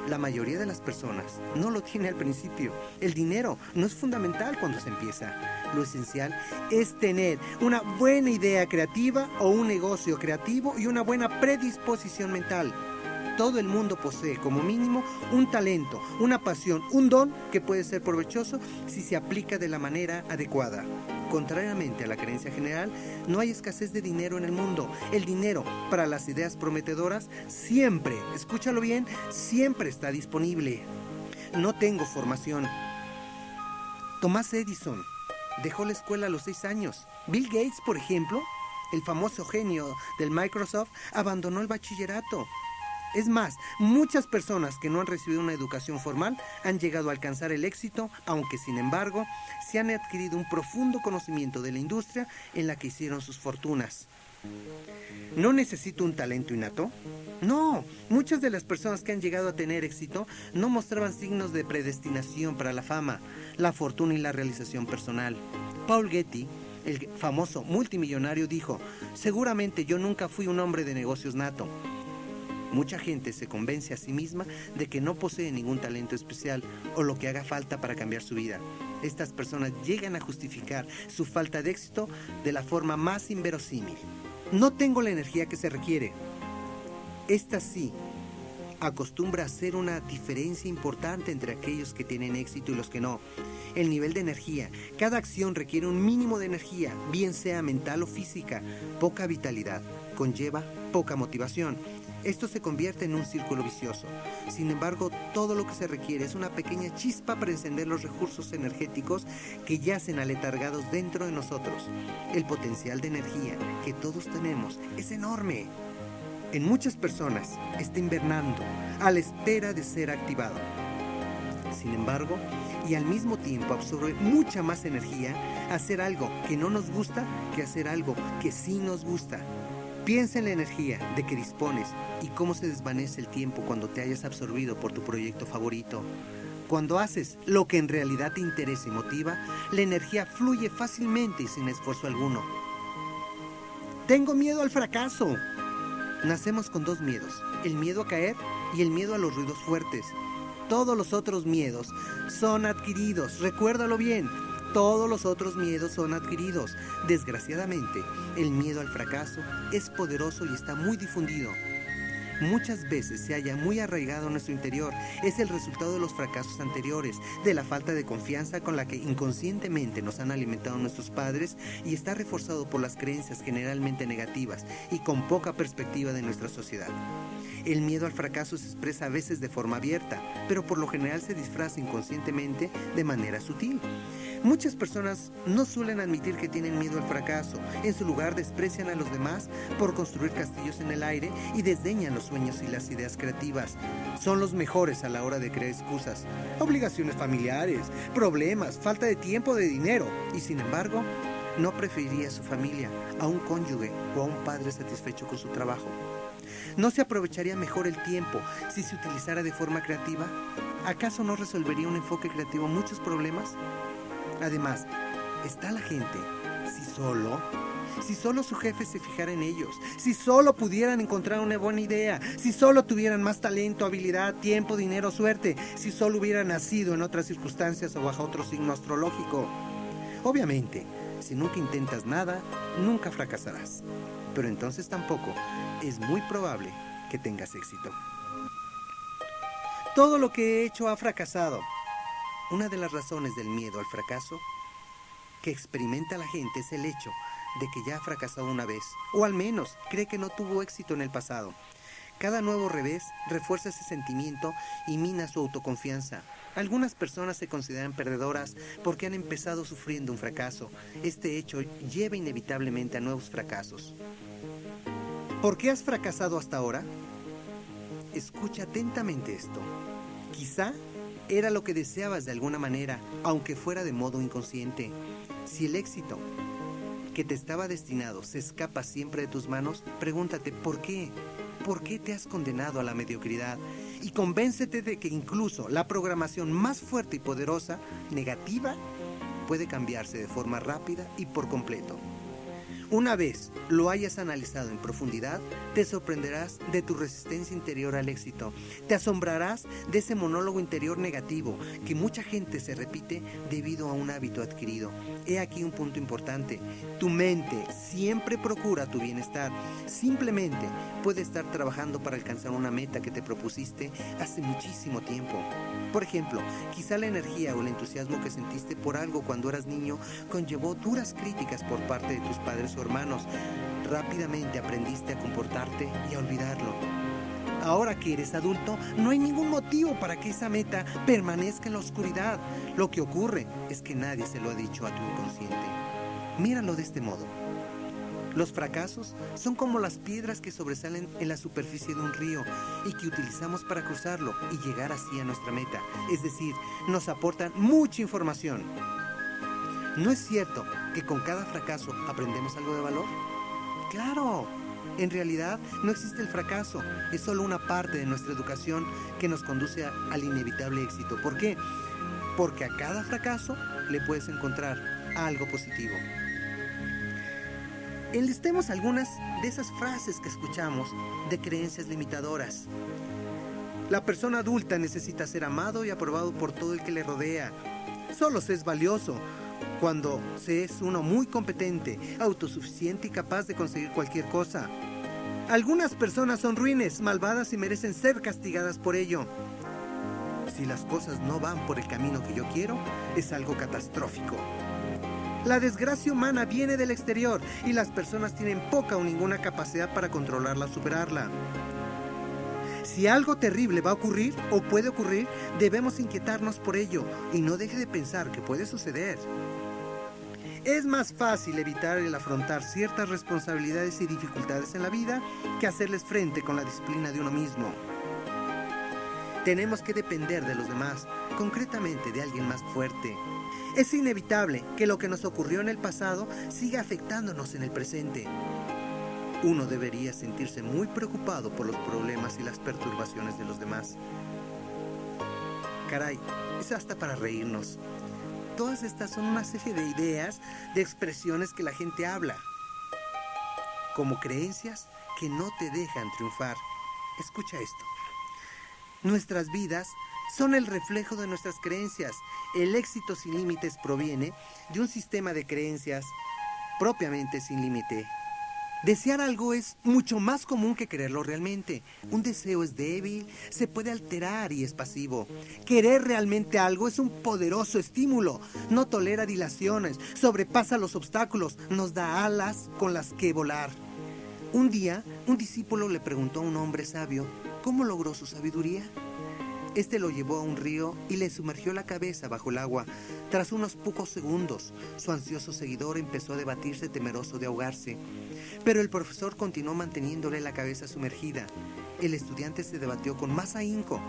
La mayoría de las personas no lo tiene al principio. El dinero no es fundamental cuando se empieza. Lo esencial es tener una buena idea creativa o un negocio creativo y una buena predisposición mental. Todo el mundo posee como mínimo un talento, una pasión, un don que puede ser provechoso si se aplica de la manera adecuada. Contrariamente a la creencia general, no hay escasez de dinero en el mundo. El dinero para las ideas prometedoras siempre, escúchalo bien, siempre está disponible. No tengo formación. Thomas Edison dejó la escuela a los 6 años. Bill Gates, por ejemplo, el famoso genio del Microsoft, abandonó el bachillerato. Es más, muchas personas que no han recibido una educación formal han llegado a alcanzar el éxito, aunque sin embargo se han adquirido un profundo conocimiento de la industria en la que hicieron sus fortunas. ¿No necesito un talento innato? No, muchas de las personas que han llegado a tener éxito no mostraban signos de predestinación para la fama, la fortuna y la realización personal. Paul Getty, el famoso multimillonario, dijo: seguramente yo nunca fui un hombre de negocios nato. Mucha gente se convence a sí misma de que no posee ningún talento especial o lo que haga falta para cambiar su vida. Estas personas llegan a justificar su falta de éxito de la forma más inverosímil. No tengo la energía que se requiere. Esta sí acostumbra a hacer una diferencia importante entre aquellos que tienen éxito y los que no. El nivel de energía. Cada acción requiere un mínimo de energía, bien sea mental o física. Poca vitalidad conlleva poca motivación. Esto se convierte en un círculo vicioso. Sin embargo, todo lo que se requiere es una pequeña chispa para encender los recursos energéticos que yacen aletargados dentro de nosotros. El potencial de energía que todos tenemos es enorme. En muchas personas está invernando a la espera de ser activado. Sin embargo, y al mismo tiempo absorbe mucha más energía hacer algo que no nos gusta que hacer algo que sí nos gusta. Piensa en la energía de que dispones y cómo se desvanece el tiempo cuando te hayas absorbido por tu proyecto favorito. Cuando haces lo que en realidad te interesa y motiva, la energía fluye fácilmente y sin esfuerzo alguno. Tengo miedo al fracaso. Nacemos con 2 miedos, el miedo a caer y el miedo a los ruidos fuertes. Todos los otros miedos son adquiridos, recuérdalo bien. Todos los otros miedos son adquiridos. Desgraciadamente, el miedo al fracaso es poderoso y está muy difundido. Muchas veces se halla muy arraigado en nuestro interior. Es el resultado de los fracasos anteriores, de la falta de confianza con la que inconscientemente nos han alimentado nuestros padres y está reforzado por las creencias generalmente negativas y con poca perspectiva de nuestra sociedad. El miedo al fracaso se expresa a veces de forma abierta, pero por lo general se disfraza inconscientemente de manera sutil. Muchas personas no suelen admitir que tienen miedo al fracaso. En su lugar desprecian a los demás por construir castillos en el aire y desdeñan los sueños y las ideas creativas. Son los mejores a la hora de crear excusas, obligaciones familiares, problemas, falta de tiempo o de dinero. Y sin embargo, no preferiría a su familia, a un cónyuge o a un padre satisfecho con su trabajo. ¿No se aprovecharía mejor el tiempo si se utilizara de forma creativa? ¿Acaso no resolvería un enfoque creativo muchos problemas? Además, ¿está la gente si solo su jefe se fijara en ellos, si solo pudieran encontrar una buena idea, si solo tuvieran más talento, habilidad, tiempo, dinero, suerte, si solo hubieran nacido en otras circunstancias o bajo otro signo astrológico? Obviamente, si nunca intentas nada, nunca fracasarás. Pero entonces tampoco es muy probable que tengas éxito. Todo lo que he hecho ha fracasado. Una de las razones del miedo al fracaso que experimenta la gente es el hecho de que ya ha fracasado una vez, o al menos cree que no tuvo éxito en el pasado. Cada nuevo revés refuerza ese sentimiento y mina su autoconfianza. Algunas personas se consideran perdedoras porque han empezado sufriendo un fracaso. Este hecho lleva inevitablemente a nuevos fracasos. ¿Por qué has fracasado hasta ahora? Escucha atentamente esto. Quizá era lo que deseabas de alguna manera, aunque fuera de modo inconsciente. Si el éxito que te estaba destinado se escapa siempre de tus manos, pregúntate ¿por qué? ¿Por qué te has condenado a la mediocridad? Y convéncete de que incluso la programación más fuerte y poderosa, negativa, puede cambiarse de forma rápida y por completo. Una vez lo hayas analizado en profundidad, te sorprenderás de tu resistencia interior al éxito. Te asombrarás de ese monólogo interior negativo que mucha gente se repite debido a un hábito adquirido. He aquí un punto importante. Tu mente siempre procura tu bienestar. Simplemente puede estar trabajando para alcanzar una meta que te propusiste hace muchísimo tiempo. Por ejemplo, quizá la energía o el entusiasmo que sentiste por algo cuando eras niño conllevó duras críticas por parte de tus padres o hermanos. Rápidamente aprendiste a comportarte y a olvidarlo. Ahora que eres adulto, no hay ningún motivo para que esa meta permanezca en la oscuridad. Lo que ocurre es que nadie se lo ha dicho a tu inconsciente. Míralo de este modo. Los fracasos son como las piedras que sobresalen en la superficie de un río y que utilizamos para cruzarlo y llegar así a nuestra meta. Es decir, nos aportan mucha información. ¿No es cierto que con cada fracaso aprendemos algo de valor? ¡Claro! En realidad no existe el fracaso, es solo una parte de nuestra educación que nos conduce al inevitable éxito. ¿Por qué? Porque a cada fracaso le puedes encontrar algo positivo. Enlistemos algunas de esas frases que escuchamos de creencias limitadoras. La persona adulta necesita ser amado y aprobado por todo el que le rodea. Solo se es valioso cuando se es uno muy competente, autosuficiente y capaz de conseguir cualquier cosa. Algunas personas son ruines, malvadas y merecen ser castigadas por ello. Si las cosas no van por el camino que yo quiero, es algo catastrófico. La desgracia humana viene del exterior y las personas tienen poca o ninguna capacidad para controlarla o superarla. Si algo terrible va a ocurrir o puede ocurrir, debemos inquietarnos por ello y no deje de pensar que puede suceder. Es más fácil evitar el afrontar ciertas responsabilidades y dificultades en la vida que hacerles frente con la disciplina de uno mismo. Tenemos que depender de los demás, concretamente de alguien más fuerte. Es inevitable que lo que nos ocurrió en el pasado siga afectándonos en el presente. Uno debería sentirse muy preocupado por los problemas y las perturbaciones de los demás. Caray, es hasta para reírnos. Todas estas son una serie de ideas, de expresiones que la gente habla, como creencias que no te dejan triunfar. Escucha esto. Nuestras vidas son el reflejo de nuestras creencias. El éxito sin límites proviene de un sistema de creencias propiamente sin límite. Desear algo es mucho más común que quererlo realmente. Un deseo es débil, se puede alterar y es pasivo. Querer realmente algo es un poderoso estímulo. No tolera dilaciones, sobrepasa los obstáculos, nos da alas con las que volar. Un día, un discípulo le preguntó a un hombre sabio cómo logró su sabiduría. Este lo llevó a un río y le sumergió la cabeza bajo el agua. Tras unos pocos segundos, su ansioso seguidor empezó a debatirse temeroso de ahogarse. Pero el profesor continuó manteniéndole la cabeza sumergida. El estudiante se debatió con más ahínco.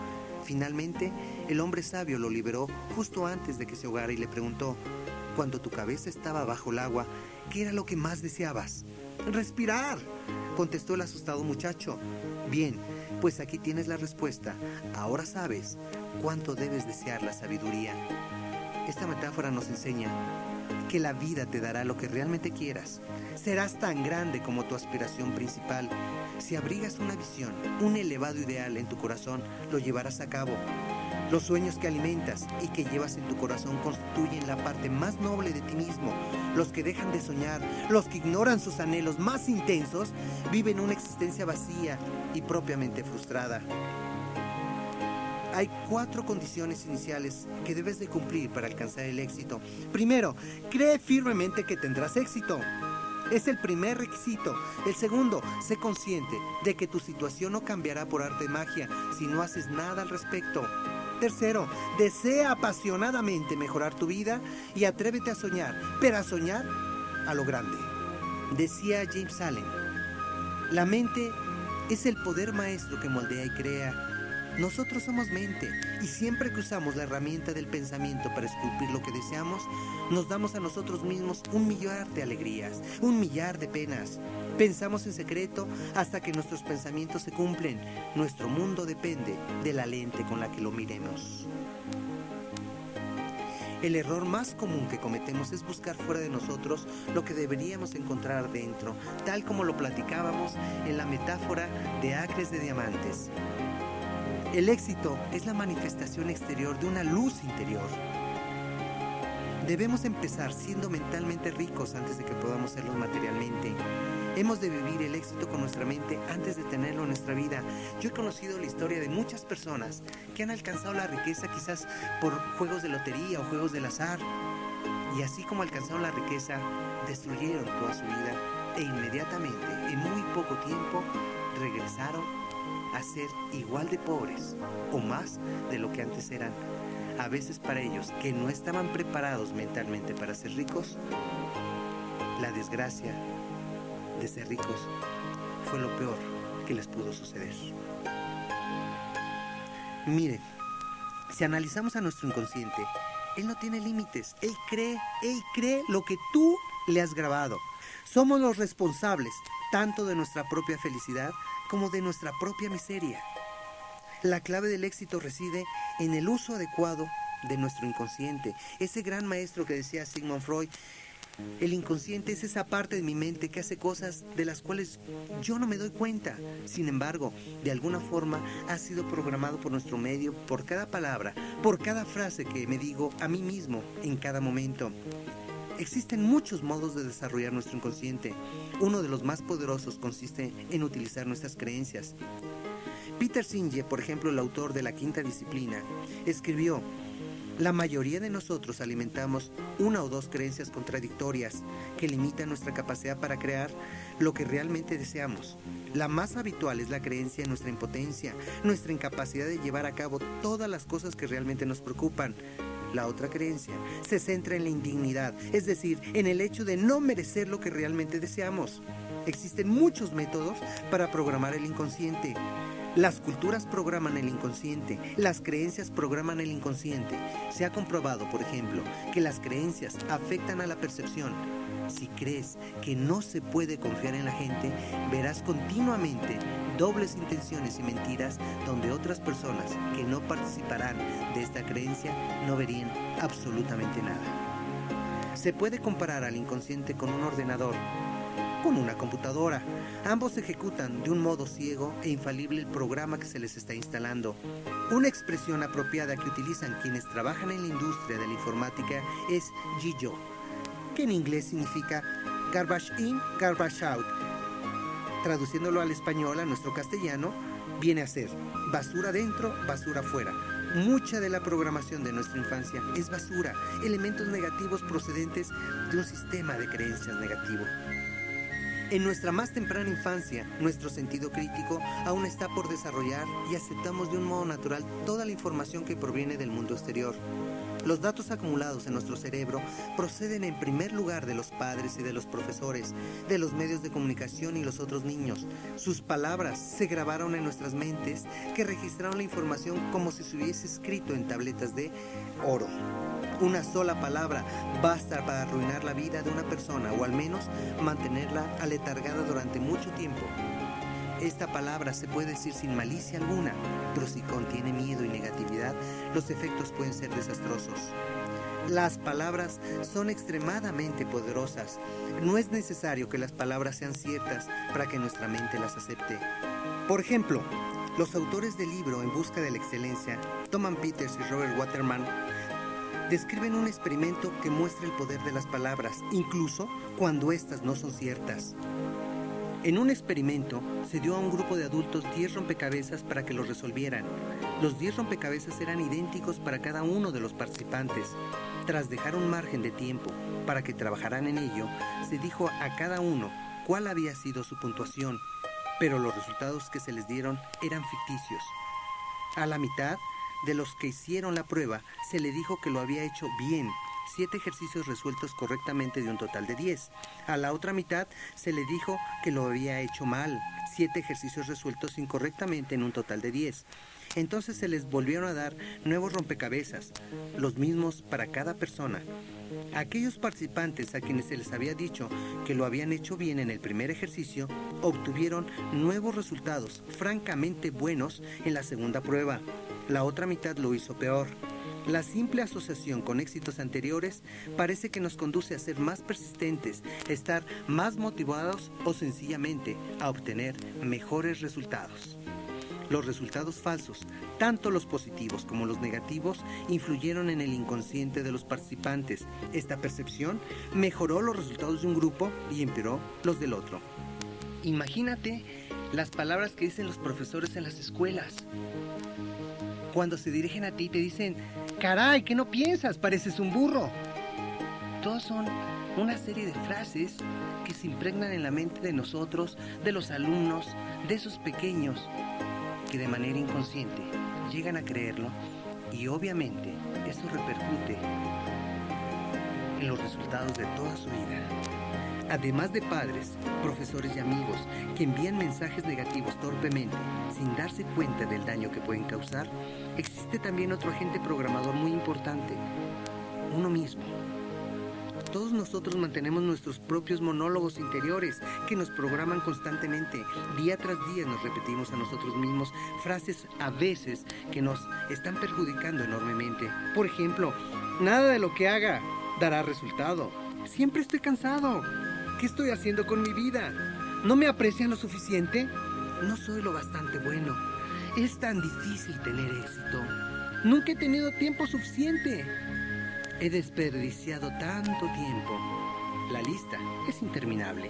Finalmente, el hombre sabio lo liberó justo antes de que se ahogara y le preguntó: «Cuando tu cabeza estaba bajo el agua, ¿qué era lo que más deseabas?» «Respirar», contestó el asustado muchacho. «Bien, pues aquí tienes la respuesta. Ahora sabes cuánto debes desear la sabiduría». Esta metáfora nos enseña que la vida te dará lo que realmente quieras. Serás tan grande como tu aspiración principal. Si abrigas una visión, un elevado ideal en tu corazón, lo llevarás a cabo. Los sueños que alimentas y que llevas en tu corazón constituyen la parte más noble de ti mismo. Los que dejan de soñar, los que ignoran sus anhelos más intensos, viven una existencia vacía y propiamente frustrada. Hay 4 condiciones iniciales que debes de cumplir para alcanzar el éxito. Primero, cree firmemente que tendrás éxito. Es el primer requisito. El segundo, sé consciente de que tu situación no cambiará por arte de magia si no haces nada al respecto. Tercero, desea apasionadamente mejorar tu vida y atrévete a soñar, pero a soñar a lo grande. Decía James Allen, la mente es el poder maestro que moldea y crea. Nosotros somos mente y siempre que usamos la herramienta del pensamiento para esculpir lo que deseamos, nos damos a nosotros mismos 1.000.000 de alegrías, 1.000.000 de penas. Pensamos en secreto hasta que nuestros pensamientos se cumplen. Nuestro mundo depende de la lente con la que lo miremos. El error más común que cometemos es buscar fuera de nosotros lo que deberíamos encontrar dentro, tal como lo platicábamos en la metáfora de acres de diamantes. El éxito es la manifestación exterior de una luz interior. Debemos empezar siendo mentalmente ricos antes de que podamos serlo materialmente. Hemos de vivir el éxito con nuestra mente antes de tenerlo en nuestra vida. Yo he conocido la historia de muchas personas que han alcanzado la riqueza quizás por juegos de lotería o juegos del azar. Y así como alcanzaron la riqueza, destruyeron toda su vida e inmediatamente, en muy poco tiempo, regresaron a ser igual de pobres o más de lo que antes eran. A veces para ellos, que no estaban preparados mentalmente para ser ricos, la desgracia de ser ricos fue lo peor que les pudo suceder. Miren, si analizamos a nuestro inconsciente, él no tiene límites. Él cree lo que tú le has grabado. Somos los responsables tanto de nuestra propia felicidad como de nuestra propia miseria. La clave del éxito reside en el uso adecuado de nuestro inconsciente. Ese gran maestro que decía Sigmund Freud, el inconsciente es esa parte de mi mente que hace cosas de las cuales yo no me doy cuenta. Sin embargo, de alguna forma ha sido programado por nuestro medio, por cada palabra, por cada frase que me digo a mí mismo en cada momento. Existen muchos modos de desarrollar nuestro inconsciente. Uno de los más poderosos consiste en utilizar nuestras creencias. Peter Senge, por ejemplo, el autor de La Quinta Disciplina, escribió: la mayoría de nosotros alimentamos una o dos creencias contradictorias que limitan nuestra capacidad para crear lo que realmente deseamos. La más habitual es la creencia en nuestra impotencia, nuestra incapacidad de llevar a cabo todas las cosas que realmente nos preocupan. La otra creencia se centra en la indignidad, es decir, en el hecho de no merecer lo que realmente deseamos. Existen muchos métodos para programar el inconsciente. Las culturas programan el inconsciente, las creencias programan el inconsciente. Se ha comprobado, por ejemplo, que las creencias afectan a la percepción. Si crees que no se puede confiar en la gente, verás continuamente dobles intenciones y mentiras donde otras personas que no participarán de esta creencia no verían absolutamente nada. Se puede comparar al inconsciente con un ordenador, con una computadora. Ambos ejecutan de un modo ciego e infalible el programa que se les está instalando. Una expresión apropiada que utilizan quienes trabajan en la industria de la informática es GIJO, que en inglés significa garbage in, garbage out. Traduciéndolo al español, a nuestro castellano, viene a ser basura dentro, basura fuera. Mucha de la programación de nuestra infancia es basura, elementos negativos procedentes de un sistema de creencias negativo. En nuestra más temprana infancia, nuestro sentido crítico aún está por desarrollar y aceptamos de un modo natural toda la información que proviene del mundo exterior. Los datos acumulados en nuestro cerebro proceden en primer lugar de los padres y de los profesores, de los medios de comunicación y los otros niños. Sus palabras se grabaron en nuestras mentes, que registraron la información como si se hubiese escrito en tabletas de oro. Una sola palabra basta para arruinar la vida de una persona o al menos mantenerla aletargada durante mucho tiempo. Esta palabra se puede decir sin malicia alguna, pero si contiene miedo y negatividad, los efectos pueden ser desastrosos. Las palabras son extremadamente poderosas. No es necesario que las palabras sean ciertas para que nuestra mente las acepte. Por ejemplo, los autores del libro En busca de la excelencia, Thomas Peters y Robert Waterman, describen un experimento que muestra el poder de las palabras, incluso cuando éstas no son ciertas. En un experimento, se dio a un grupo de adultos 10 rompecabezas para que los resolvieran. Los 10 rompecabezas eran idénticos para cada uno de los participantes. Tras dejar un margen de tiempo para que trabajaran en ello, se dijo a cada uno cuál había sido su puntuación, pero los resultados que se les dieron eran ficticios. A la mitad de los que hicieron la prueba, se le dijo que lo había hecho bien, 7 ejercicios resueltos correctamente de un total de 10. A la otra mitad se le dijo que lo había hecho mal, 7 ejercicios resueltos incorrectamente en un total de 10. Entonces se les volvieron a dar nuevos rompecabezas, los mismos para cada persona. Aquellos participantes a quienes se les había dicho que lo habían hecho bien en el primer ejercicio, obtuvieron nuevos resultados, francamente buenos, en la segunda prueba. La otra mitad lo hizo peor. La simple asociación con éxitos anteriores parece que nos conduce a ser más persistentes, estar más motivados o sencillamente a obtener mejores resultados. Los resultados falsos, tanto los positivos como los negativos, influyeron en el inconsciente de los participantes. Esta percepción mejoró los resultados de un grupo y empeoró los del otro. Imagínate las palabras que dicen los profesores en las escuelas. Cuando se dirigen a ti y te dicen: «Caray, ¿qué no piensas? Pareces un burro». Todos son una serie de frases que se impregnan en la mente de nosotros, de los alumnos, de esos pequeños. que de manera inconsciente llegan a creerlo y obviamente eso repercute en los resultados de toda su vida. Además de padres, profesores y amigos que envían mensajes negativos torpemente sin darse cuenta del daño que pueden causar, existe también otro agente programador muy importante, uno mismo. Todos nosotros mantenemos nuestros propios monólogos interiores que nos programan constantemente. Día tras día nos repetimos a nosotros mismos frases a veces que nos están perjudicando enormemente. Por ejemplo, nada de lo que haga dará resultado. Siempre estoy cansado. ¿Qué estoy haciendo con mi vida? ¿No me aprecian lo suficiente? No soy lo bastante bueno. Es tan difícil tener éxito. Nunca he tenido tiempo suficiente. He desperdiciado tanto tiempo. La lista es interminable.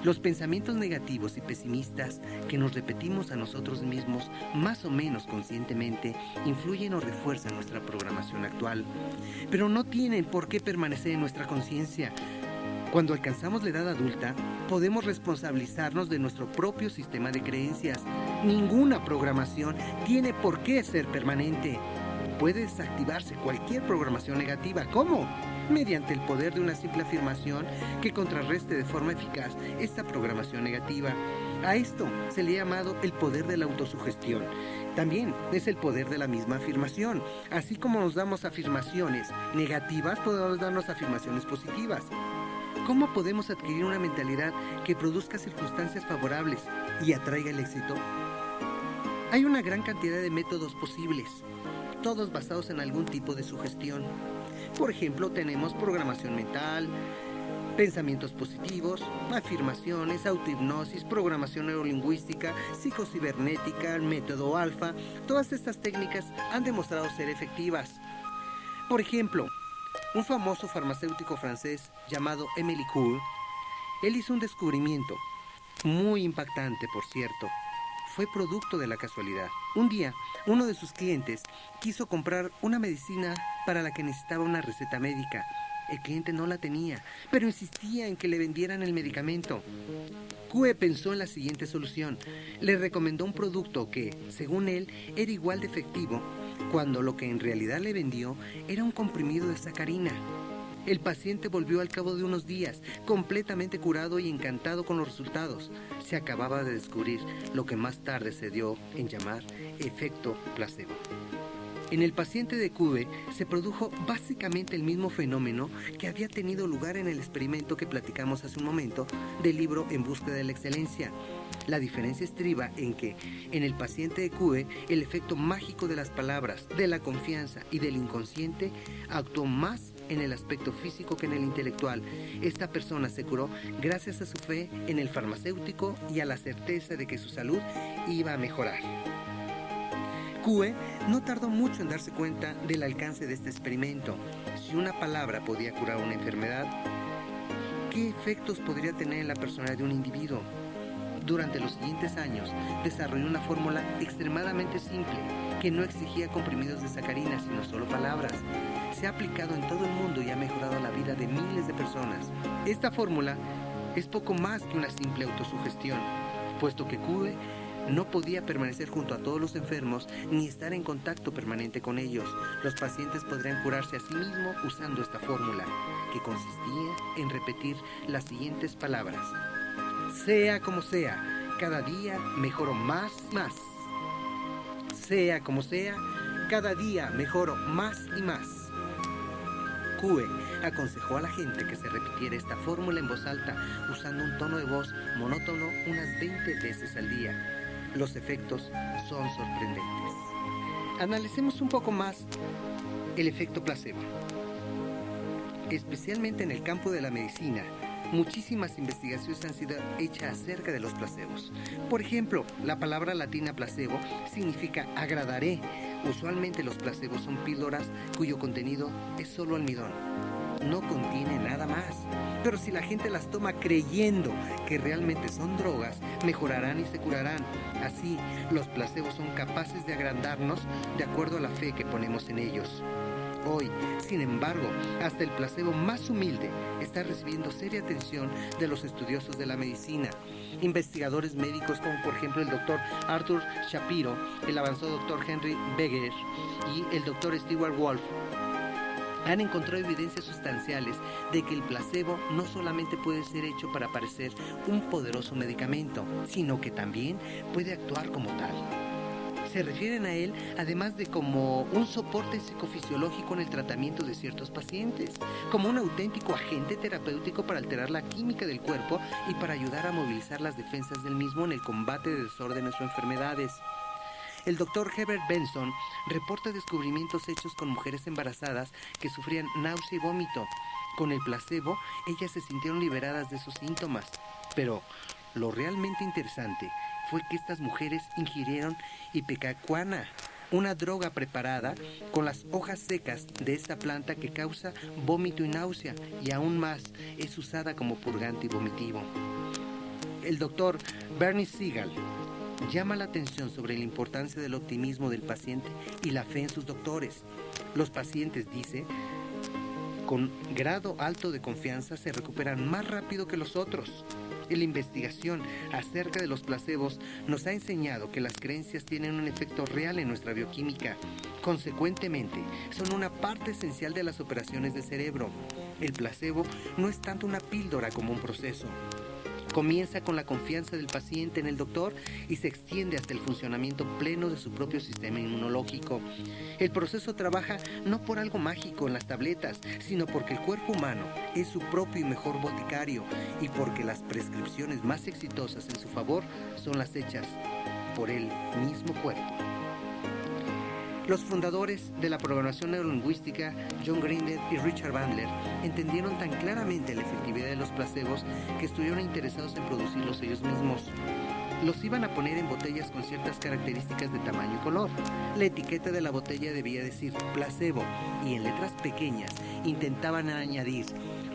Los pensamientos negativos y pesimistas que nos repetimos a nosotros mismos más o menos conscientemente influyen o refuerzan nuestra programación actual, pero no tienen por qué permanecer en nuestra conciencia. Cuando alcanzamos la edad adulta, podemos responsabilizarnos de nuestro propio sistema de creencias. Ninguna programación tiene por qué ser permanente. Puede desactivarse cualquier programación negativa. ¿Cómo? Mediante el poder de una simple afirmación que contrarreste de forma eficaz esta programación negativa. A esto se le ha llamado el poder de la autosugestión. También es el poder de la misma afirmación. Así como nos damos afirmaciones negativas, podemos darnos afirmaciones positivas. ¿Cómo podemos adquirir una mentalidad que produzca circunstancias favorables y atraiga el éxito? Hay una gran cantidad de métodos posibles, todos basados en algún tipo de sugestión. Por ejemplo, tenemos programación mental, pensamientos positivos, afirmaciones, autohipnosis, programación neurolingüística, psicocibernética, método alfa. Todas estas técnicas han demostrado ser efectivas. Por ejemplo, un famoso farmacéutico francés llamado Émile Coué, él hizo un descubrimiento muy impactante, por cierto. Fue producto de la casualidad. Un día, uno de sus clientes quiso comprar una medicina para la que necesitaba una receta médica. El cliente no la tenía, pero insistía en que le vendieran el medicamento. Coué pensó en la siguiente solución. Le recomendó un producto que, según él, era igual de efectivo, cuando lo que en realidad le vendió era un comprimido de sacarina. El paciente volvió al cabo de unos días, completamente curado y encantado con los resultados. Se acababa de descubrir lo que más tarde se dio en llamar efecto placebo. En el paciente de Coué se produjo básicamente el mismo fenómeno que había tenido lugar en el experimento que platicamos hace un momento del libro En búsqueda de la excelencia. La diferencia estriba en que, en el paciente de Coué, el efecto mágico de las palabras, de la confianza y del inconsciente actuó más en el aspecto físico que en el intelectual. Esta persona se curó gracias a su fe en el farmacéutico y a la certeza de que su salud iba a mejorar. Coué no tardó mucho en darse cuenta del alcance de este experimento. Si una palabra podía curar una enfermedad, ¿qué efectos podría tener en la personalidad de un individuo? Durante los siguientes años, desarrolló una fórmula extremadamente simple, que no exigía comprimidos de sacarina, sino solo palabras. Se ha aplicado en todo el mundo y ha mejorado la vida de miles de personas. Esta fórmula es poco más que una simple autosugestión, puesto que Coué no podía permanecer junto a todos los enfermos ni estar en contacto permanente con ellos. Los pacientes podrían curarse a sí mismos usando esta fórmula, que consistía en repetir las siguientes palabras. Sea como sea, cada día mejoro más y más. Sea como sea, cada día mejoro más y más. Coué aconsejó a la gente que se repitiera esta fórmula en voz alta, usando un tono de voz monótono unas 20 veces al día. Los efectos son sorprendentes. Analicemos un poco más el efecto placebo. Especialmente en el campo de la medicina, muchísimas investigaciones han sido hechas acerca de los placebos. Por ejemplo, la palabra latina placebo significa agradaré. Usualmente los placebos son píldoras cuyo contenido es solo almidón. No contiene nada más. Pero si la gente las toma creyendo que realmente son drogas, mejorarán y se curarán. Así, los placebos son capaces de agrandarnos de acuerdo a la fe que ponemos en ellos. Hoy, sin embargo, hasta el placebo más humilde está recibiendo seria atención de los estudiosos de la medicina. Investigadores médicos como por ejemplo el doctor Arthur Shapiro, el avanzado doctor Henry Beger y el doctor Stewart Wolf han encontrado evidencias sustanciales de que el placebo no solamente puede ser hecho para parecer un poderoso medicamento, sino que también puede actuar como tal. Se refieren a él además de como un soporte psicofisiológico en el tratamiento de ciertos pacientes, como un auténtico agente terapéutico para alterar la química del cuerpo y para ayudar a movilizar las defensas del mismo en el combate de desórdenes o enfermedades. El doctor Herbert Benson reporta descubrimientos hechos con mujeres embarazadas que sufrían náusea y vómito. Con el placebo, ellas se sintieron liberadas de sus síntomas. Pero lo realmente interesante fue que estas mujeres ingirieron ipecacuanha, una droga preparada con las hojas secas de esta planta que causa vómito y náusea, y aún más, es usada como purgante y vomitivo. El doctor Bernie Siegel llama la atención sobre la importancia del optimismo del paciente y la fe en sus doctores. Los pacientes, dice, con grado alto de confianza se recuperan más rápido que los otros. La investigación acerca de los placebos nos ha enseñado que las creencias tienen un efecto real en nuestra bioquímica. Consecuentemente, son una parte esencial de las operaciones del cerebro. El placebo no es tanto una píldora como un proceso. Comienza con la confianza del paciente en el doctor y se extiende hasta el funcionamiento pleno de su propio sistema inmunológico. El proceso trabaja no por algo mágico en las tabletas, sino porque el cuerpo humano es su propio y mejor boticario y porque las prescripciones más exitosas en su favor son las hechas por el mismo cuerpo. Los fundadores de la programación neurolingüística, John Grinder y Richard Bandler, entendieron tan claramente la efectividad de los placebos que estuvieron interesados en producirlos ellos mismos. Los iban a poner en botellas con ciertas características de tamaño y color. La etiqueta de la botella debía decir placebo y en letras pequeñas intentaban añadir: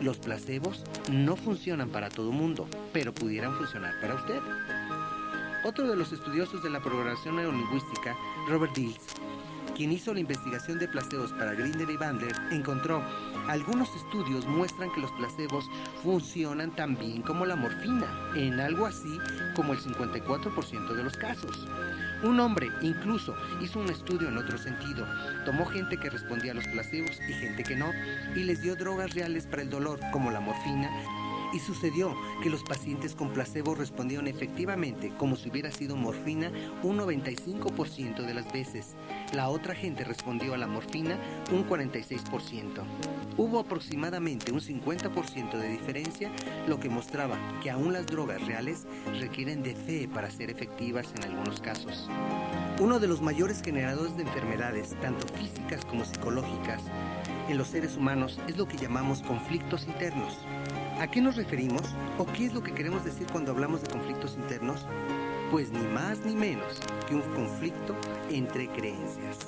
los placebos no funcionan para todo mundo, pero pudieran funcionar para usted. Otro de los estudiosos de la programación neurolingüística, Robert Dills, quien hizo la investigación de placebos para Grinder y Bandler, encontró: algunos estudios muestran que los placebos funcionan tan bien como la morfina, en algo así como el 54% de los casos. Un hombre incluso hizo un estudio en otro sentido. Tomó gente que respondía a los placebos y gente que no, y les dio drogas reales para el dolor, como la morfina, y sucedió que los pacientes con placebo respondieron efectivamente como si hubiera sido morfina un 95% de las veces. La otra gente respondió a la morfina un 46%. Hubo aproximadamente un 50% de diferencia, lo que mostraba que aún las drogas reales requieren de fe para ser efectivas en algunos casos. Uno de los mayores generadores de enfermedades, tanto físicas como psicológicas, en los seres humanos es lo que llamamos conflictos internos. ¿A qué nos referimos o qué es lo que queremos decir cuando hablamos de conflictos internos? Pues ni más ni menos que un conflicto entre creencias.